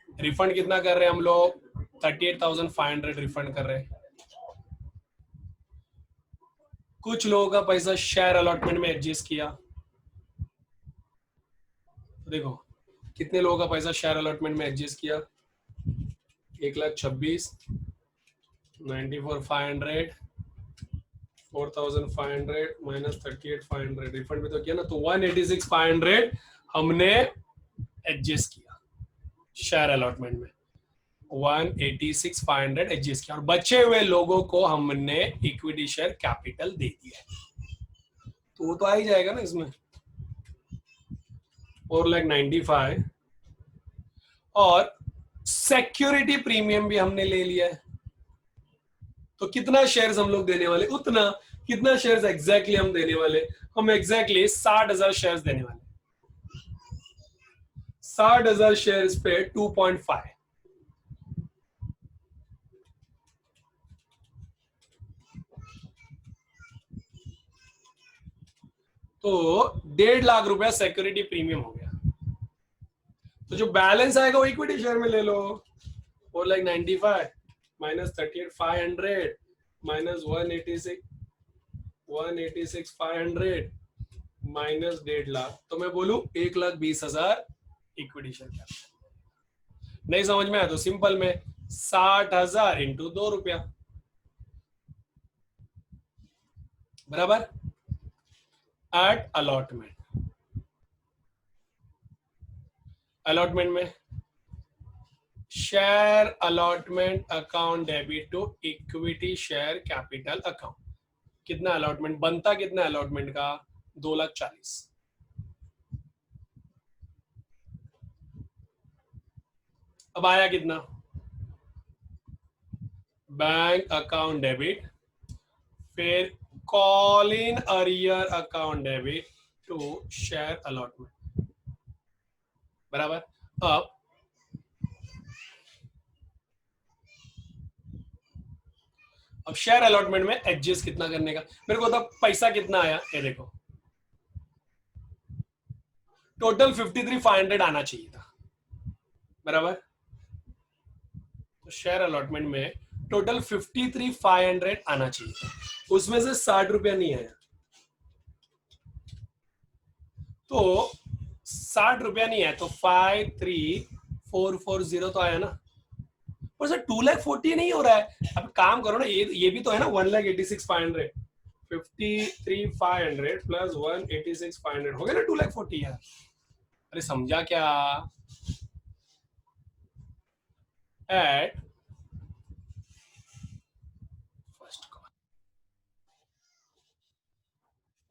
रिफंड कितना कर रहे हैं हम लोग? 38,500 रिफंड कर रहे हैं। कुछ लोगों का पैसा शेयर अलॉटमेंट में एडजस्ट किया, देखो कितने लोगों का पैसा शेयर अलॉटमेंट में एडजस्ट किया? 1,26,000, 94,500, 4,500 माइनस 38,500 रिफंड भी तो किया ना, तो 186,500 हमने एडजस्ट किया शेयर अलॉटमेंट में। 186,500 एडजस्ट किया और बचे हुए लोगों को हमने इक्विटी शेयर कैपिटल दे दिया, तो वो तो आ ही जाएगा ना इसमें 4,95,000। और सिक्योरिटी प्रीमियम भी हमने ले लिया है, तो कितना शेयर्स हम लोग देने वाले? उतना। कितना शेयर्स एग्जैक्टली हम देने वाले? हम एग्जैक्टली 60,000 शेयर्स देने वाले। 60,000 शेयर्स पे 2.5, तो 1.5 लाख रुपया सिक्योरिटी प्रीमियम हो गया। तो जो बैलेंस आएगा वो इक्विटी शेयर में ले लो। 4,95,000 माइनस 38,500 माइनस 186,500 माइनस 1.5 लाख, तो मैं बोलूं 1,20,000 इक्विटी शेयर कैपिटल। नहीं समझ में आया तो सिंपल में 60,000 इंटू 2 रुपया, बराबर। एट अलॉटमेंट, अलॉटमेंट में share allotment account debit to equity share capital account. कितना अलॉटमेंट बनता? कितना अलॉटमेंट का? 2,40,000। अब आया कितना? बैंक अकाउंट डेबिट, फिर call in arrear account debit to share allotment, बराबर। अब शेयर अलॉटमेंट में एडजस्ट कितना करने का मेरे को, तब पैसा कितना आया ये देखो, टोटल 53,500 आना चाहिए था, बराबर। तो शेयर अलॉटमेंट में टोटल 53,500 आना चाहिए था, उसमें से 60 रुपया नहीं आया, तो 60 रुपया नहीं आया तो 53,440 तो आया ना। और सर 2,40,000 नहीं हो रहा है। अब काम करो ना, ये भी तो है ना 1,86,500, 53,500 प्लस 186,500 हो गया ना 2,40,000 यार। अरे समझा क्या? At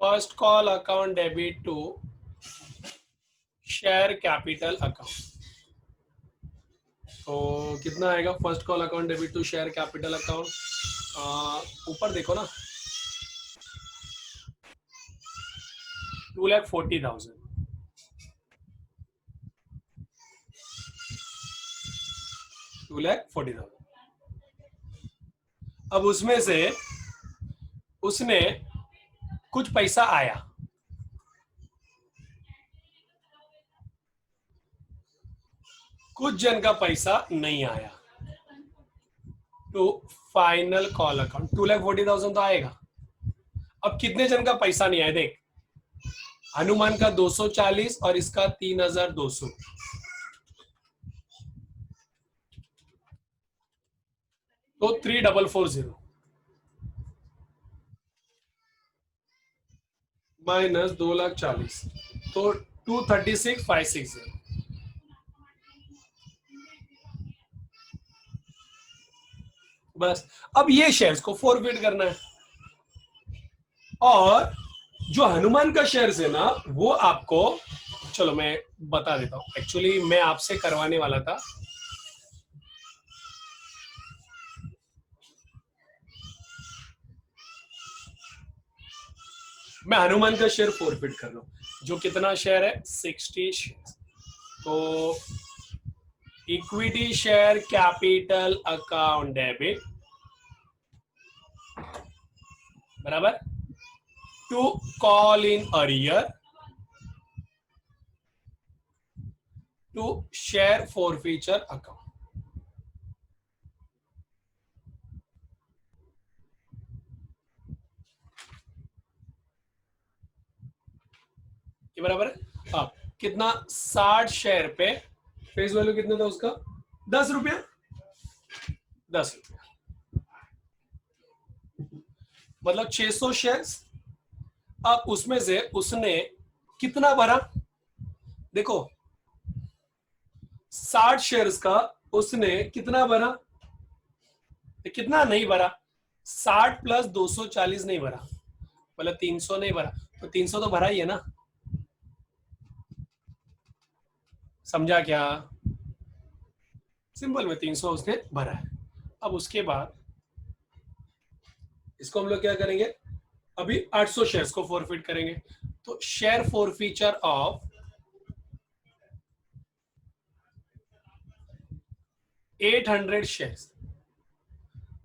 first call account debit to share capital account, तो कितना आएगा? First call account debit to share capital account, ऊपर देखो ना, 2,40,000। 2,40,000। अब उसमें से उसने कुछ पैसा आया, कुछ जन का पैसा नहीं आया, तो फाइनल कॉल अकाउंट 2,40,000 तो आएगा। अब कितने जन का पैसा नहीं आया देख, हनुमान का 240 और इसका 3,200, तो 3,440 माइनस 2,40,000, तो 236,560। बस अब ये शेयर्स को फॉरफिट करना है, और जो हनुमान का शेयर्स है ना वो आपको, चलो मैं बता देता हूं, एक्चुअली मैं आपसे करवाने वाला था। मैं हनुमान का शेयर फॉरफिट कर रहा हूं, जो कितना शेयर है? 60 शेयर। तो equity share capital account debit बराबर to call in arrear to share forfeiture account. ये बराबर है। अब कितना? 60 शेयर पे फेस वैल्यू कितना था उसका? 10 रुपया। 10 रुपया मतलब 600 शेयर्स। अब उसमें से उसने कितना भरा? देखो 60 शेयर्स का उसने कितना भरा? कितना नहीं भरा? 60 प्लस 240 नहीं भरा, मतलब 300 नहीं भरा, तो 300 तो भरा ही है ना। समझा क्या? सिंपल में 300 उसने भरा है। अब उसके बाद इसको हम लोग क्या करेंगे? अभी 800 शेयर्स को फॉरफिट करेंगे, तो शेयर फॉरफीचर ऑफ 800 शेयर्स।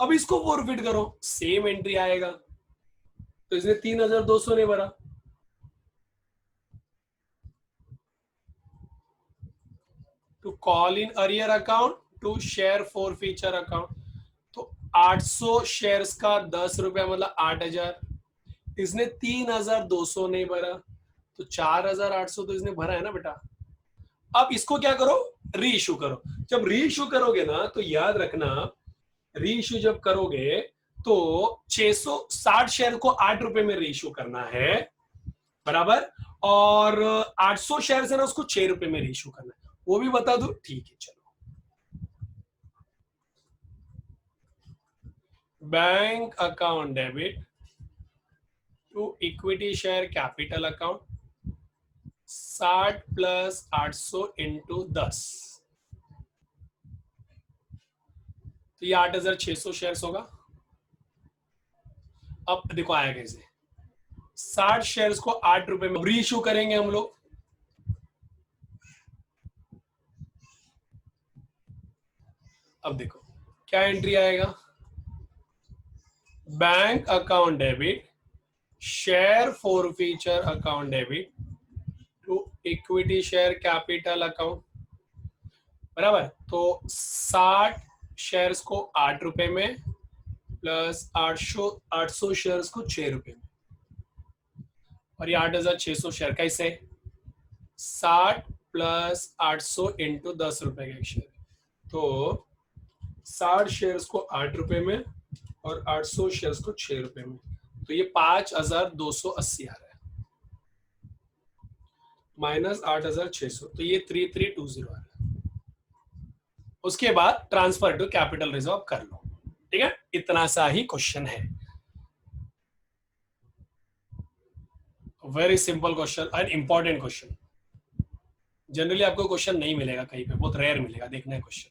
अब इसको फॉरफिट करो, सेम एंट्री आएगा, तो इसने 3,200 नहीं भरा, to call in arrear account to share forfeiture account. तो 800 शेयर्स का 10 रुपया मतलब 8,000, इसने 3,200 नहीं भरा, तो 4,800 तो इसने भरा है ना बेटा। अब इसको क्या करो? री इशू करो। जब री इशू करोगे ना तो याद रखना, री इशू जब करोगे तो 660 शेयर को 8 रुपए में री इशू करना है बराबर, और 800 शेयर है ना उसको 6 रुपए में री इशू करना है, वो भी बता दो। ठीक है, चलो। Bank account debit to equity share capital account 60 plus 800 into 10, तो ये 8,600 शेयर्स होगा। अब देखो आया कैसे, 60 शेयर्स को 8 रुपए में री इशू करेंगे हम लोग। अब देखो क्या एंट्री आएगा? Bank account debit share forfeiture account debit to equity share capital account बराबर। तो 60 शेयर्स को 8 रुपए में प्लस 800 शेयर्स को 6 रुपए में, और ये 8,600 शेयर कैसे? 60 प्लस 800 इंटू 10 रुपए का एक शेयर, तो 60 शेयर्स को 8 रुपए में और 800 शेयर्स को 6 रुपए में, तो ये 5,280 आ रहा है, माइनस 8,600, तो ये 3,320 आ रहा है। उसके बाद ट्रांसफर टू कैपिटल रिजर्व कर लो। ठीक है, इतना सा ही क्वेश्चन है, very simple question and important question. Generally आपको क्वेश्चन नहीं मिलेगा कहीं पे, बहुत रेयर मिलेगा, देखना है क्वेश्चन।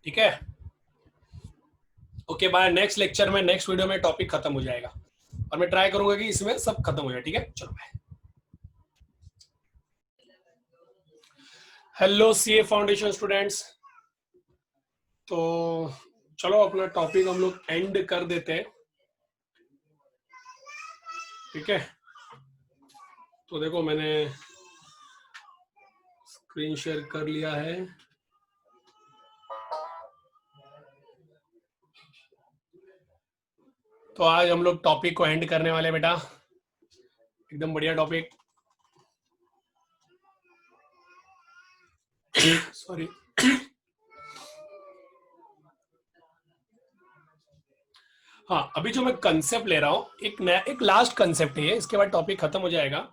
ठीक है, ओके बाय। नेक्स्ट लेक्चर में, नेक्स्ट वीडियो में टॉपिक खत्म हो जाएगा और मैं ट्राई करूंगा कि इसमें सब खत्म हो जाए। ठीक है, चलो bye. Hello CA foundation students, तो चलो अपना टॉपिक हम लोग एंड कर देते हैं। ठीक है, तो देखो मैंने स्क्रीन शेयर कर लिया है। तो आज हम लोग टॉपिक को एंड करने वाले बेटा, एकदम बढ़िया टॉपिक। सॉरी। हाँ, अभी जो मैं कंसेप्ट ले रहा हूं, एक नया, एक लास्ट कंसेप्ट है, इसके बाद टॉपिक खत्म हो जाएगा।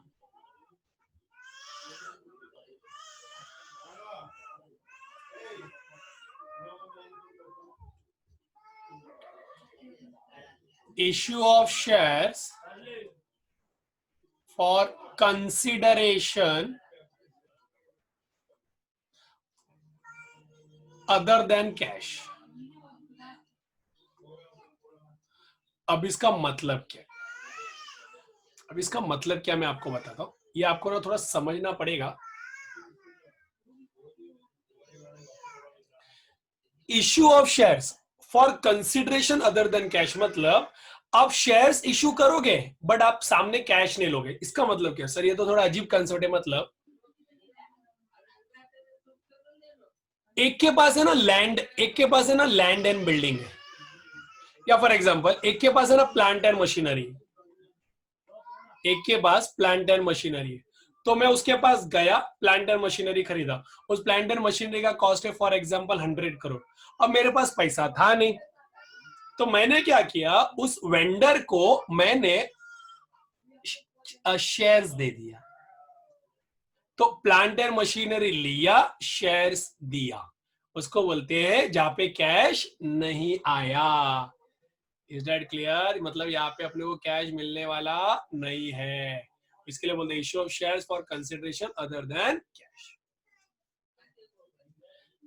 Issue of shares for consideration other than cash। अब इसका मतलब क्या, अब इसका मतलब क्या मैं आपको बताता हूं। ये आपको ना थोड़ा समझना पड़ेगा। Issue of shares for consideration other than cash, मतलब आप शेयर्स इश्यू करोगे बट आप सामने कैश नहीं लोगे। इसका मतलब क्या सर, ये तो थोड़ा अजीब कंसेप्ट है। मतलब एक के पास है ना लैंड, एक के पास है ना लैंड एंड बिल्डिंग है, या फॉर एग्जांपल एक के पास है ना प्लांट एंड मशीनरी, एक के पास प्लांट एंड मशीनरी है। तो मैं उसके पास गया, प्लांट एंड मशीनरी खरीदा, उस प्लांट एंड मशीनरी का कॉस्ट है फॉर एग्जांपल 100 करोड़। अब मेरे पास पैसा था नहीं, तो मैंने क्या किया, उस वेंडर को मैंने शेयर्स दे दिया। तो प्लांट एंड मशीनरी लिया, शेयर्स दिया, उसको बोलते हैं जहां पे कैश नहीं आया। Is that clear? मतलब यहाँ पे अपने को कैश मिलने वाला नहीं है, इसके लिए बोलते हैं issue of shares for consideration other than cash.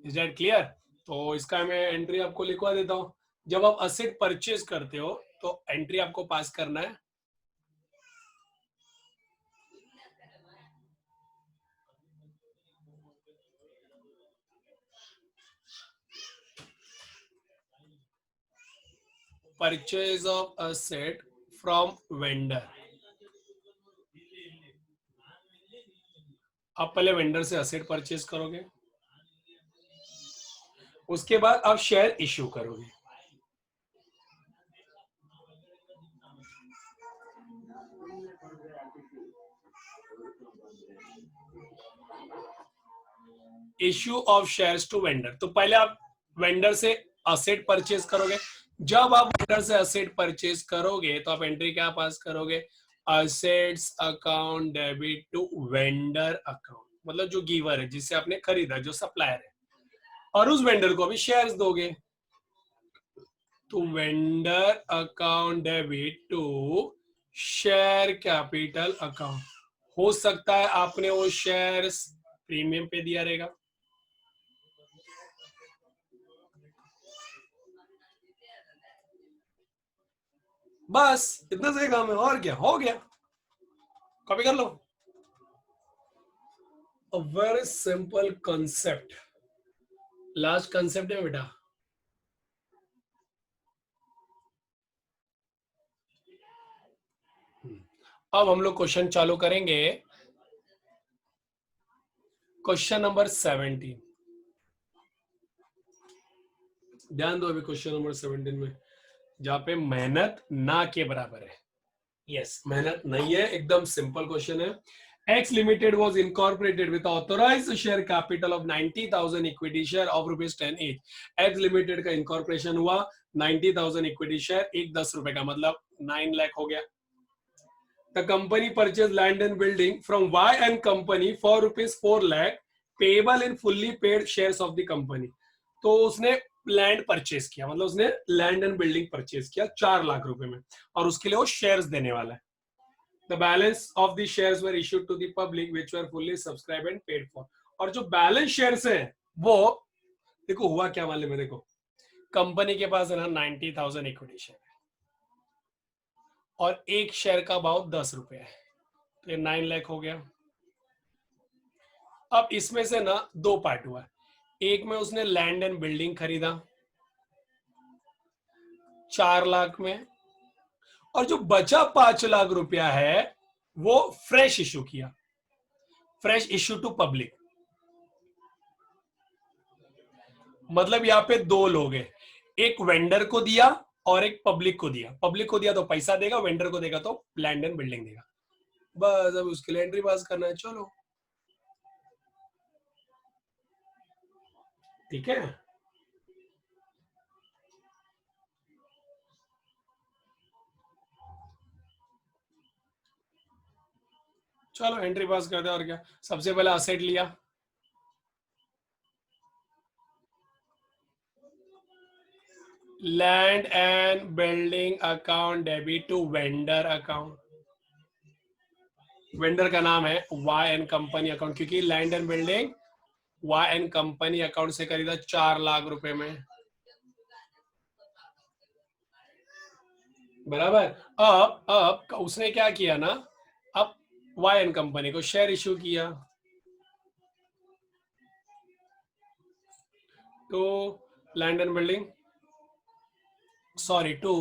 Is that clear? तो इसका मैं एंट्री आपको लिखवा देता हूं। जब आप असेट परचेज करते हो तो एंट्री आपको पास करना है। Purchase of asset from vendor. आप पहले वेंडर से असेट परचेज करोगे, उसके बाद आप शेयर इश्यू करोगे। Issue of shares to vendor, तो पहले आप वेंडर से असेट परचेज करोगे। जब आप वेंडर से असेट परचेज करोगे तो आप एंट्री क्या पास करोगे, assets account debit to vendor account, मतलब जो गिवर है, जिससे आपने खरीदा, जो सप्लायर है, और उस वेंडर को भी शेयर्स दोगे। तो vendor account debit to share capital account. हो सकता है आपने वो शेयर्स प्रीमियम पे दिया रहेगा, बस इतना से काम है, और क्या हो गया। कॉपी कर लो। A very simple concept, last concept है बेटा। अब हम लोग क्वेश्चन चालू करेंगे। क्वेश्चन नंबर 17, ध्यान दो अभी क्वेश्चन नंबर 17 में, जहां पे मेहनत ना के बराबर है। यस, मेहनत नहीं है, एकदम सिंपल क्वेश्चन है। X Limited was incorporated with authorized share capital of 90,000 equity share of ₹10 each. X Limited का incorporation हुआ, 90,000 equity share, एक 10 रुपए का, मतलब 9 लाख हो गया। The company purchased land and building from Y and company for ₹4 lakh payable in fully paid shares of the company. तो उसने लैंड परचेज किया, मतलब उसने लैंड एंड बिल्डिंग परचेज किया 4 लाख रुपए में, और उसके लिए वो शेयर्स देने वाला है. The balance of the shares were issued to the public which were fully subscribe and paid for. और जो बैलेंस शेयर्स है वो, देखो हुआ क्या मालूम है, देखो कंपनी के पास है ना 90,000 इक्विटी शेयर है और एक शेयर का भाव 10 रुपए है, तो ये 9 लाख हो गया. अब इसमें से ना दो पार्ट हुआ. एक में उसने लैंड एंड बिल्डिंग खरीदा 4 लाख में, और जो बचा 5 लाख रुपया है वो फ्रेश इश्यू किया, फ्रेश इश्यू टू पब्लिक. मतलब यहाँ पे दो लोग हैं, एक वेंडर को दिया और एक पब्लिक को दिया. पब्लिक को दिया तो पैसा देगा, वेंडर को देगा तो लैंड एंड बिल्डिंग देगा. बस अब उसके लिए एंट्री पास करना है, चलो ठीक है. चलो एंट्री पास कर दे, और क्या. सबसे पहले असेट लिया, land and building account debit to vendor account. Vendor का नाम है वाई एंड कंपनी अकाउंट, क्योंकि land and building Y and company account से खरीदा 4 लाख रुपए में, बराबर. अब उसने क्या किया ना, अब वाई एंड कंपनी को शेयर इश्यू किया to land and building, sorry to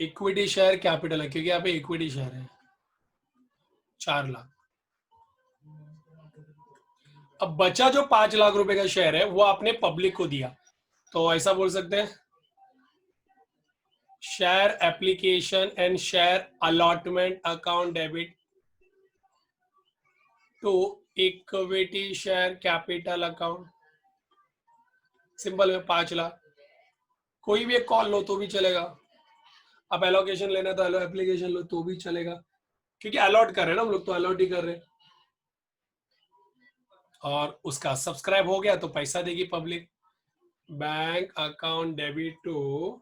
equity share capital है, क्योंकि यहाँ पे इक्विटी शेयर है 4 लाख. अब बचा जो 5 लाख रुपए का शेयर है वो आपने पब्लिक को दिया, तो ऐसा बोल सकते हैं share application and share allotment account debit to equity share capital account. Simple है, 5 लाख. कोई भी एक कॉल लो तो भी चलेगा. अब एलोकेशन लेना तो एप्लीकेशन लो तो भी चलेगा, क्योंकि अलॉट कर रहे हैं ना हम लोग, तो अलॉट ही कर रहे हैं. और उसका सब्सक्राइब हो गया तो पैसा देगी public. Bank account debit to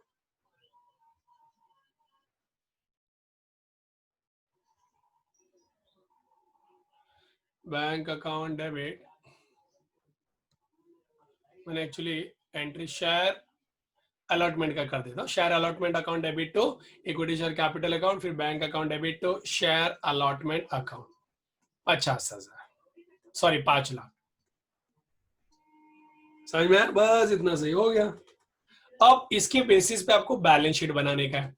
bank account debit, मैंने एक्चुअली एंट्री शेयर अलॉटमेंट का कर देता हूँ. Share allotment account debit to equity share capital account, फिर bank account debit to share allotment account 50,000, sorry 5 lakh. समझ में आया, बस इतना सही हो गया. अब इसके बेसिस पे आपको बैलेंस शीट बनाने का है,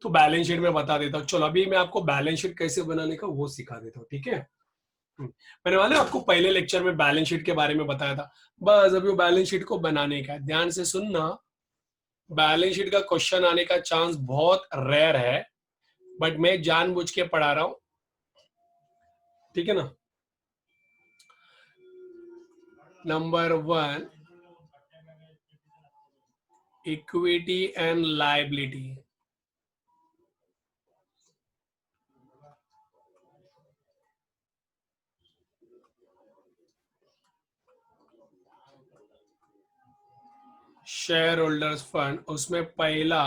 तो बैलेंस शीट में बता देता हूँ. चलो अभी मैं आपको बैलेंस शीट कैसे बनाने का वो सिखा देता हूँ, ठीक है. मैंने वाले आपको पहले लेक्चर में बैलेंस शीट के बारे में बताया था. बस अभी वो बैलेंस शीट को बनाने का है, ध्यान से सुनना. बैलेंस शीट का क्वेश्चन आने का चांस बहुत रेयर है, बट मैं जानबूझ के पढ़ा रहा हूं, ठीक है ना. Number 1, equity and liability. Share holders fund, उसमें पहला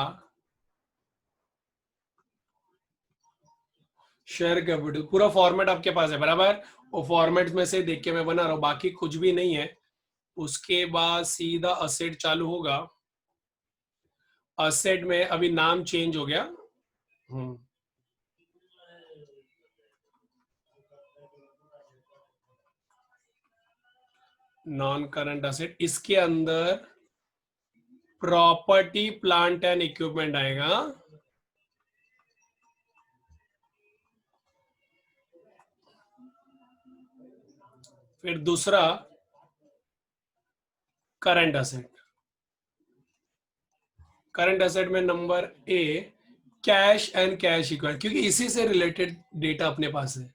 शेयर कैपिटल. पूरा फॉर्मेट आपके पास है, बराबर. वो फॉर्मेट में से देख के मैं बना रहा हूं, बाकी कुछ भी नहीं है. उसके बाद सीधा असेट चालू होगा. असेट में अभी नाम चेंज हो गया. नॉन करंट असेट, इसके अंदर प्रॉपर्टी प्लांट एंड इक्विपमेंट आएगा. फिर दूसरा करंट असेट. करंट असेट में number A cash and cash equivalent, क्योंकि इसी से रिलेटेड डेटा अपने पास है.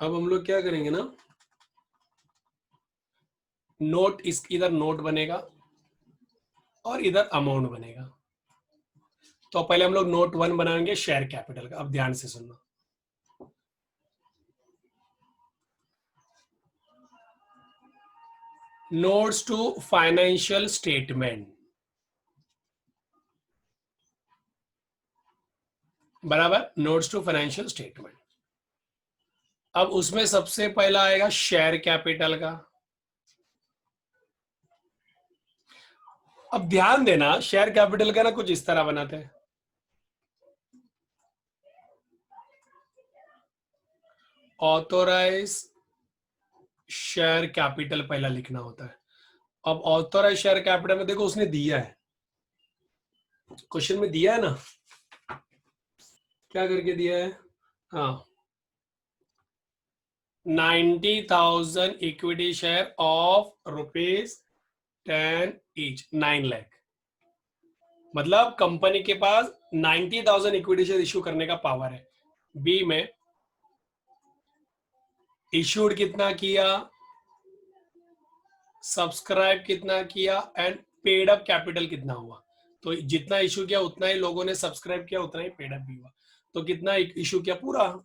अब हम लोग क्या करेंगे ना, नोट, इस इधर नोट बनेगा. और इधर अमाउंट बनेगा। तो पहले हम लोग नोट 1 बनाएंगे शेयर कैपिटल का। अब ध्यान से सुनना, नोट्स टू फाइनेंशियल स्टेटमेंट, बराबर, नोट्स टू फाइनेंशियल स्टेटमेंट। अब उसमें सबसे पहला आएगा शेयर कैपिटल का। अब ध्यान देना, शेयर कैपिटल का ना कुछ इस तरह बनाते हैं, ऑथोराइज शेयर कैपिटल पहला लिखना होता है। अब ऑथोराइज शेयर कैपिटल में देखो उसने दिया है, क्वेश्चन में दिया है ना, क्या करके दिया है, हाँ, 90,000 equity share of ₹10 each, 9 lakh. मतलब कंपनी के पास 90,000 इक्विटी शेयर इश्यू करने का पावर है। बी में इश्यूड कितना किया, सब्सक्राइब कितना किया, एंड पेड अप कैपिटल कितना हुआ। तो जितना इश्यू किया उतना ही लोगों ने सब्सक्राइब किया, उतना ही पेड अप भी हुआ। तो कितना इश्यू किया, पूरा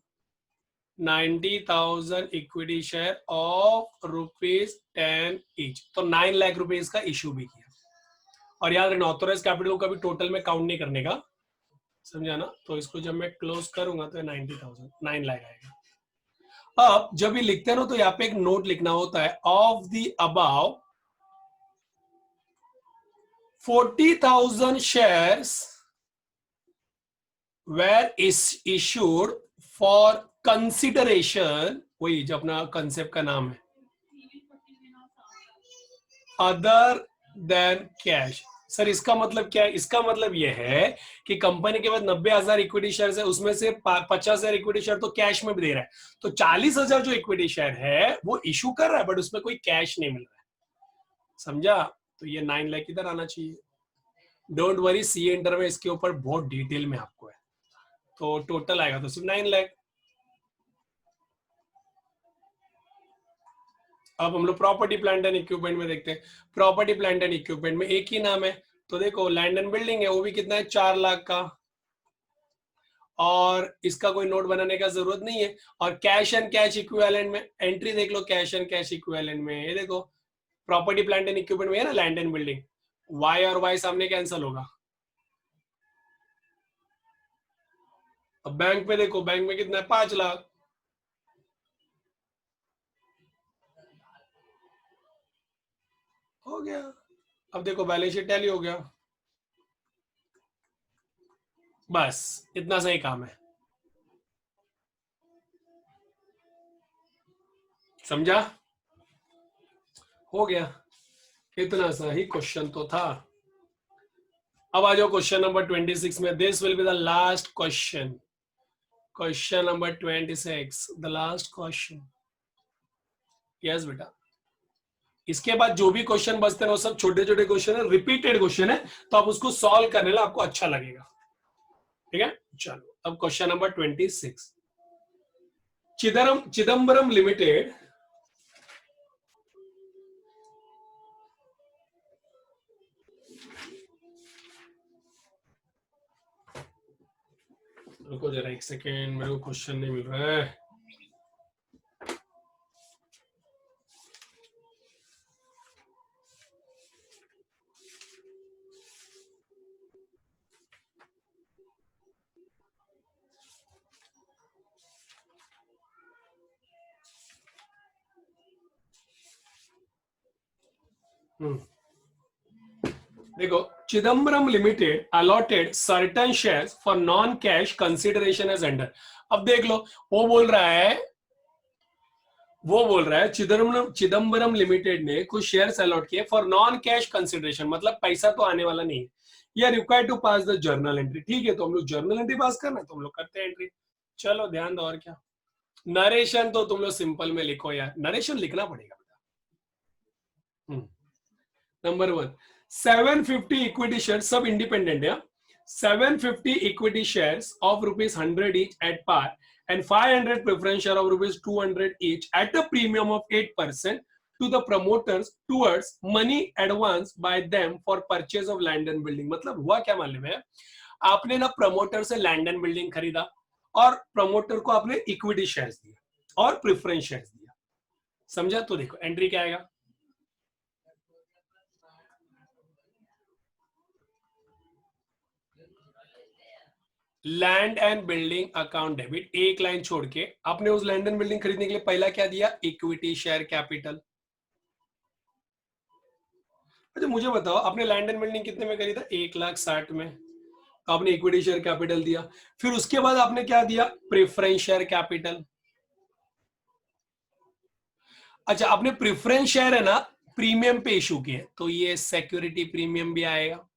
90,000 इक्विटी शेयर ऑफ ₹10 ईच, तो 9 लाख रुपीज का इश्यू भी किया। और याद रखना, ऑथोराइज कैपिटल का भी टोटल में काउंट नहीं करने का, समझा ना। तो इसको जब मैं क्लोज करूंगा तो 90,000, 9 लाख आएगा। अब जब ये लिखते हैं ना, तो यहाँ पे एक नोट लिखना होता है, of the above 40,000 shares were issued for consideration, वही जो अपना कंसेप्ट का नाम है, अदर देन कैश। सर इसका मतलब क्या है, इसका मतलब यह है कि कंपनी के पास 90,000 इक्विटी शेयर है, उसमें से 50,000 इक्विटी शेयर तो कैश में भी दे रहा है। तो 40,000 जो इक्विटी शेयर है वो इशू कर रहा है, बट उसमें कोई कैश नहीं मिल रहा है, समझा। तो ये 9 लाख इधर आना चाहिए। डोंट वरी, सी इंटर में इसके ऊपर बहुत डिटेल में आपको है। तो टोटल आएगा तो सिर्फ 9 लाख। अब हम लोग प्रॉपर्टी प्लांट एंड इक्विपमेंट में देखते हैं। प्रॉपर्टी प्लांट एंड इक्विपमेंट में एक ही नाम है, तो देखो लैंड एंड बिल्डिंग है, वो भी कितना है, 4 लाख का, और इसका कोई नोट बनाने का जरूरत नहीं है। और कैश एंड कैश इक्विवेलेंट में एंट्री देख लो, कैश एंड कैश इक्विवेलेंट में ये देखो, प्रॉपर्टी प्लांट एंड इक्विपमेंट में है ना लैंड एंड बिल्डिंग, वाई और वाई सामने कैंसिल होगा। अब बैंक पे देखो, बैंक में कितना है, 5 लाख, हो गया। अब देखो बैलेंस शीट टैली हो गया, बस इतना सही काम है, समझा, हो गया। इतना सा ही क्वेश्चन तो था। अब आ जाओ क्वेश्चन नंबर 26 में। This will be the last question, question number 26, the last question. Yes बेटा, इसके बाद जो भी क्वेश्चन बचते हैं वो सब छोटे छोटे क्वेश्चन है, रिपीटेड क्वेश्चन है, तो आप उसको सॉल्व करने ला आपको अच्छा लगेगा, ठीक है। चलो अब क्वेश्चन नंबर 26, चिदम्बरम लिमिटेड रुको जरा एक सेकेंड, मेरे को क्वेश्चन नहीं मिल रहा है। देखो, Chidambaram limited allotted certain shares for non cash consideration as under. अब देख लो, वो बोल रहा है चिदम्बरम लिमिटेड ने कुछ शेयर्स अलॉट किए फॉर नॉन कैश कंसिडरेशन, मतलब पैसा तो आने वाला नहीं है। या required to pass the journal entry, ठीक है, तो हम लोग जर्नल एंट्री पास करना है तो हम लोग करते हैं एंट्री। चलो ध्यान दो, और क्या, नरेशन तो तुम लोग सिंपल में लिखो यार, नरेशन लिखना पड़ेगा बेटा। नंबर 1, 750 इक्विटी शेयर, सब इंडिपेंडेंट है, 750 equity shares of ₹100 each at par and 500 preference share of ₹200 each at a premium of 8% to the promoters towards money advance by them for purchase of land and building। मतलब हुआ क्या मालूम है, आपने ना promoter से land and building खरीदा और प्रमोटर को आपने इक्विटी शेयर्स दिया और प्रेफरेंस शेयर्स दिया। समझा? तो देखो एंट्री क्या आएगा, land and building account debit, एक लाइन छोड़ के आपने उस लैंड एंड बिल्डिंग खरीदने के लिए पहला क्या दिया, इक्विटी शेयर कैपिटल। अच्छा मुझे बताओ, आपने लैंड एंड बिल्डिंग कितने में खरीदा, 1,60,000 में, आपने इक्विटी शेयर कैपिटल दिया। फिर उसके बाद आपने क्या दिया, प्रेफरेंस शेयर कैपिटल। अच्छा आपने प्रेफरेंस शेयर है ना प्रीमियम पे इशू किए, तो ये सिक्योरिटी प्रीमियम भी आएगा।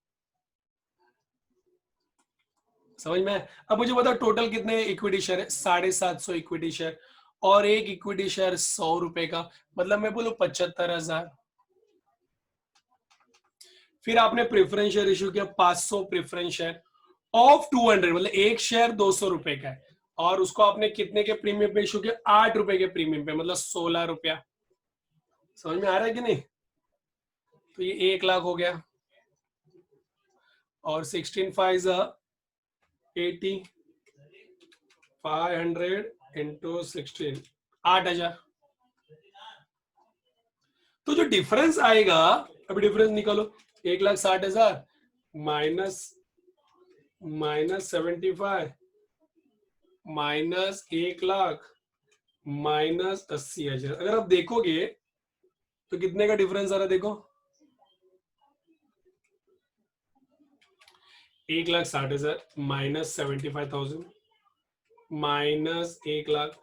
समझ में? अब मुझे बताओ टोटल कितने इक्विटी शेयर है, 750 इक्विटी शेयर, और एक इक्विटी शेयर 100 रुपए का, मतलब मैं बोलूं 75,000। फिर आपने प्रेफरेंस शेयर इशू किया 500 प्रेफरेंस शेयर ऑफ 200, मतलब एक शेयर 200 रुपए का है, और उसको आपने कितने के प्रीमियम पे इशू किया, 8 रुपए के प्रीमियम पे, मतलब 16 रुपया। समझ में आ रहा है कि नहीं? तो ये 1 लाख हो गया, और 16 5 80, 500 इंटू 16, 8,000। तो जो डिफरेंस आएगा, अभी डिफरेंस निकालो, 1,60,000 माइनस 75 माइनस 1 लाख माइनस 80,000। अगर आप देखोगे तो कितने का डिफरेंस आ रहा है, देखो 1,60,000 माइनस 75,000 माइनस 1 लाख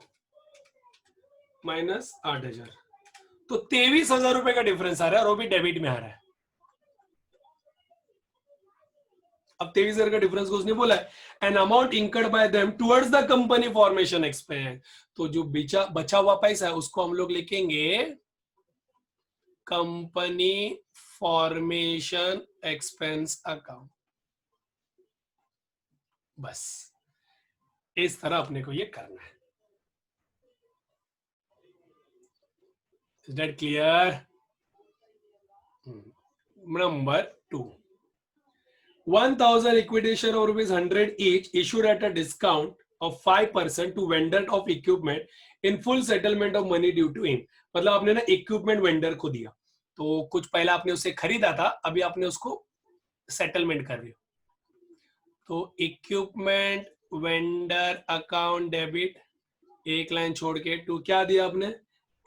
माइनस 8,000, तो 23,000 रुपए का डिफरेंस आ रहा है, और वो भी डेबिट में आ रहा है। अब 23,000 का डिफरेंस को उसने बोला है an amount incurred by them towards the company formation expense, तो जो बचा हुआ पैसा है उसको हम लोग लिखेंगे कंपनी फॉर्मेशन एक्सपेंस अकाउंट। बस इस तरह अपने को ये करना है। Is that clear? Number 2, 1,000 equity share of ₹100 each issued at a discount of 5% to vendor of equipment in full settlement of money due to him। मतलब आपने ना इक्विपमेंट वेंडर को दिया, तो कुछ पहले आपने उससे खरीदा था, अभी आपने उसको सेटलमेंट कर रहे हो, तो इक्विपमेंट वेंडर अकाउंट डेबिट, एक लाइन छोड़ के टू क्या दिया आपने,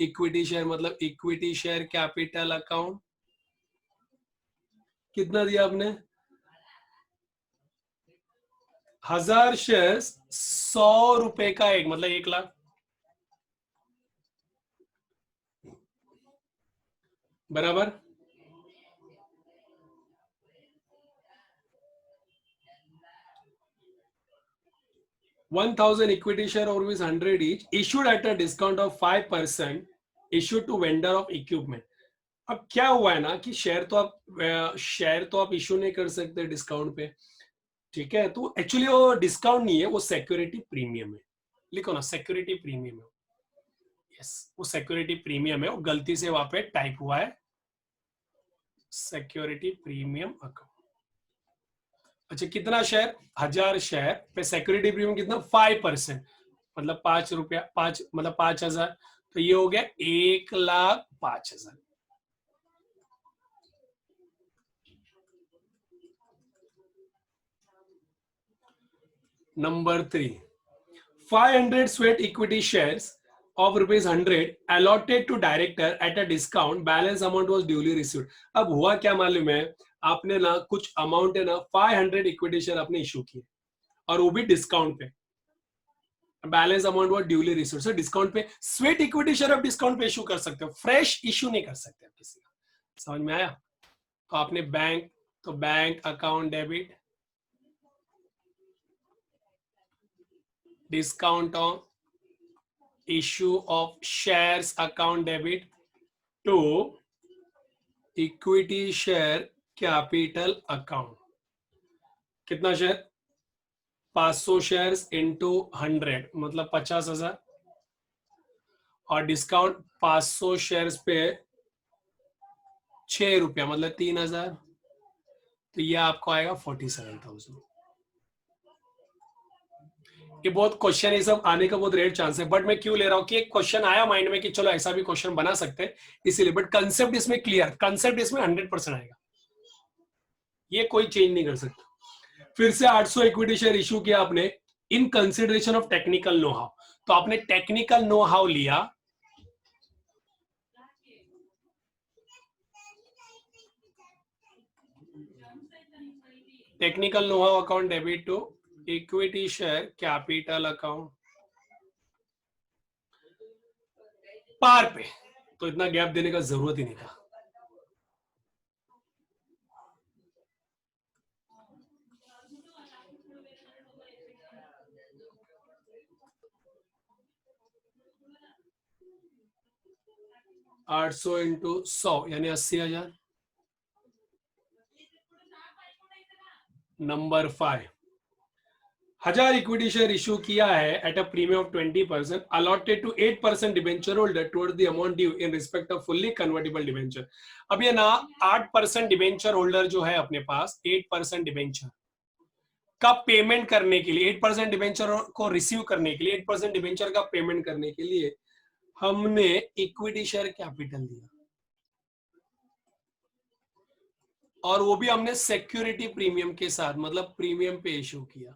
इक्विटी शेयर, मतलब इक्विटी शेयर कैपिटल अकाउंट, कितना दिया आपने, 1,000 शेयर 100 रुपए का एक, मतलब 1 लाख, बराबर। $1,000 equity share of ₹100 each issued at a discount of 5% issued to vendor of equipment। अब क्या हुआ है ना कि शेयर तो आप इशू नहीं कर सकते डिस्काउंट पे, ठीक है, तो एक्चुअली वो डिस्काउंट नहीं है, वो सिक्योरिटी प्रीमियम है। लिखो ना सिक्योरिटी प्रीमियम है, यस वो सिक्योरिटी प्रीमियम है, वो गलती से वहां पे टाइप हुआ है, सिक्योरिटी प्रीमियम अकाउंट। अच्छा कितना शेयर, 1,000 शेयर पे सिक्योरिटी प्रीमियम कितना, 5%, मतलब 5 रुपया, 5 मतलब 5,000, तो ये हो गया 1,05,000। Number 3, 500 sweat equity shares of ₹100 allotted to director at a discount, balance amount was duly received। अब हुआ क्या मालूम है, आपने ना कुछ अमाउंट है ना 500 इक्विटी शेयर आपने इशू किए, और वो भी डिस्काउंट पे, बैलेंस अमाउंट वो ड्यूली रिसीव्ड। सो डिस्काउंट पे स्वेट इक्विटी शेयर आप डिस्काउंट पे इशू कर सकते हो, फ्रेश इशू नहीं कर सकते आप किसी का। समझ में आया? तो आपने bank account debit, discount on issue of shares account debit to equity share capital account. कितना शेयर, 500 शेयर्स इंटू 100, मतलब 50,000, और डिस्काउंट 500 शेयर्स पे ₹6 मतलब 3000, तो ये आपको आएगा 47,000। ये बहुत क्वेश्चन ये सब आने का बहुत रेयर चांस है, बट मैं क्यों ले रहा हूँ कि एक क्वेश्चन आया माइंड में कि चलो ऐसा भी क्वेश्चन बना सकते हैं, इसीलिए। बट कंसेप्ट इसमें क्लियर, कंसेप्ट इसमें 100% आएगा, ये कोई चेंज नहीं कर सकता। फिर से 800 इक्विटी शेयर इशू किया आपने in consideration of technical know how, तो आपने टेक्निकल नो हाउ लिया, technical know how account debit to equity share capital account पार पे, तो इतना गैप देने का जरूरत ही नहीं था। आठ सौ इंटू 100 यानी 80,000। नंबर 5, 1000 इक्विटी शेयर इशू किया है at a premium of 20%, allotted to 8% debenture holder towards the amount due in respect of fully convertible debenture. अब ये ना 8% डिबेंचर होल्डर जो है अपने पास, 8% डिबेंचर का पेमेंट करने के लिए, 8% डिबेंचर को रिसीव करने के लिए, 8% डिबेंचर का पेमेंट करने के लिए हमने इक्विटी शेयर कैपिटल दिया, और वो भी हमने सिक्योरिटी प्रीमियम के साथ, मतलब प्रीमियम पे इशू किया।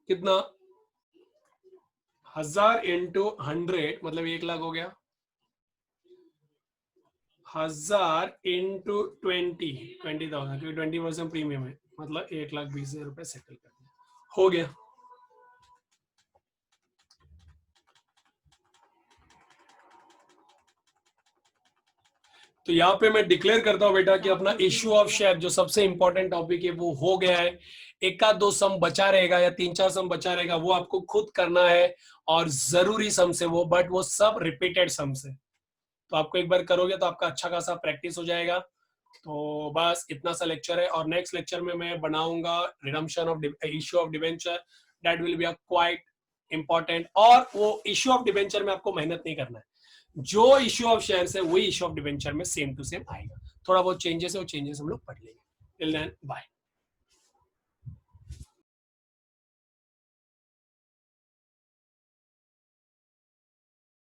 कितना? 1000 इंटू 100 मतलब 1 लाख हो गया, 1000 इंटू 20,000, क्योंकि 20% प्रीमियम है, मतलब 1,20,000 रुपए सेटल कर दिया, हो गया। तो यहाँ पे मैं डिक्लेयर करता हूं बेटा कि अपना इश्यू ऑफ शेयर जो सबसे इंपॉर्टेंट टॉपिक है वो हो गया है। एक आध दो सम बचा रहेगा या 3-4 सम बचा रहेगा, वो आपको खुद करना है, और जरूरी सम से वो, बट वो सब रिपीटेड सम से, तो आपको एक बार करोगे तो आपका अच्छा खासा प्रैक्टिस हो जाएगा। तो बस इतना सा लेक्चर है, और नेक्स्ट लेक्चर में मैं बनाऊंगा redemption of issue of debenture, that will be a quite important. और वो इश्यू ऑफ डिबेंचर में आपको मेहनत नहीं करना है, जो इश्यू ऑफ शेयर्स है वही इश्यू ऑफ डिबेंचर में सेम टू सेम आएगा, थोड़ा बहुत चेंजेस है, वो चेंजेस हम लोग पढ़ लेंगे। Till then bye.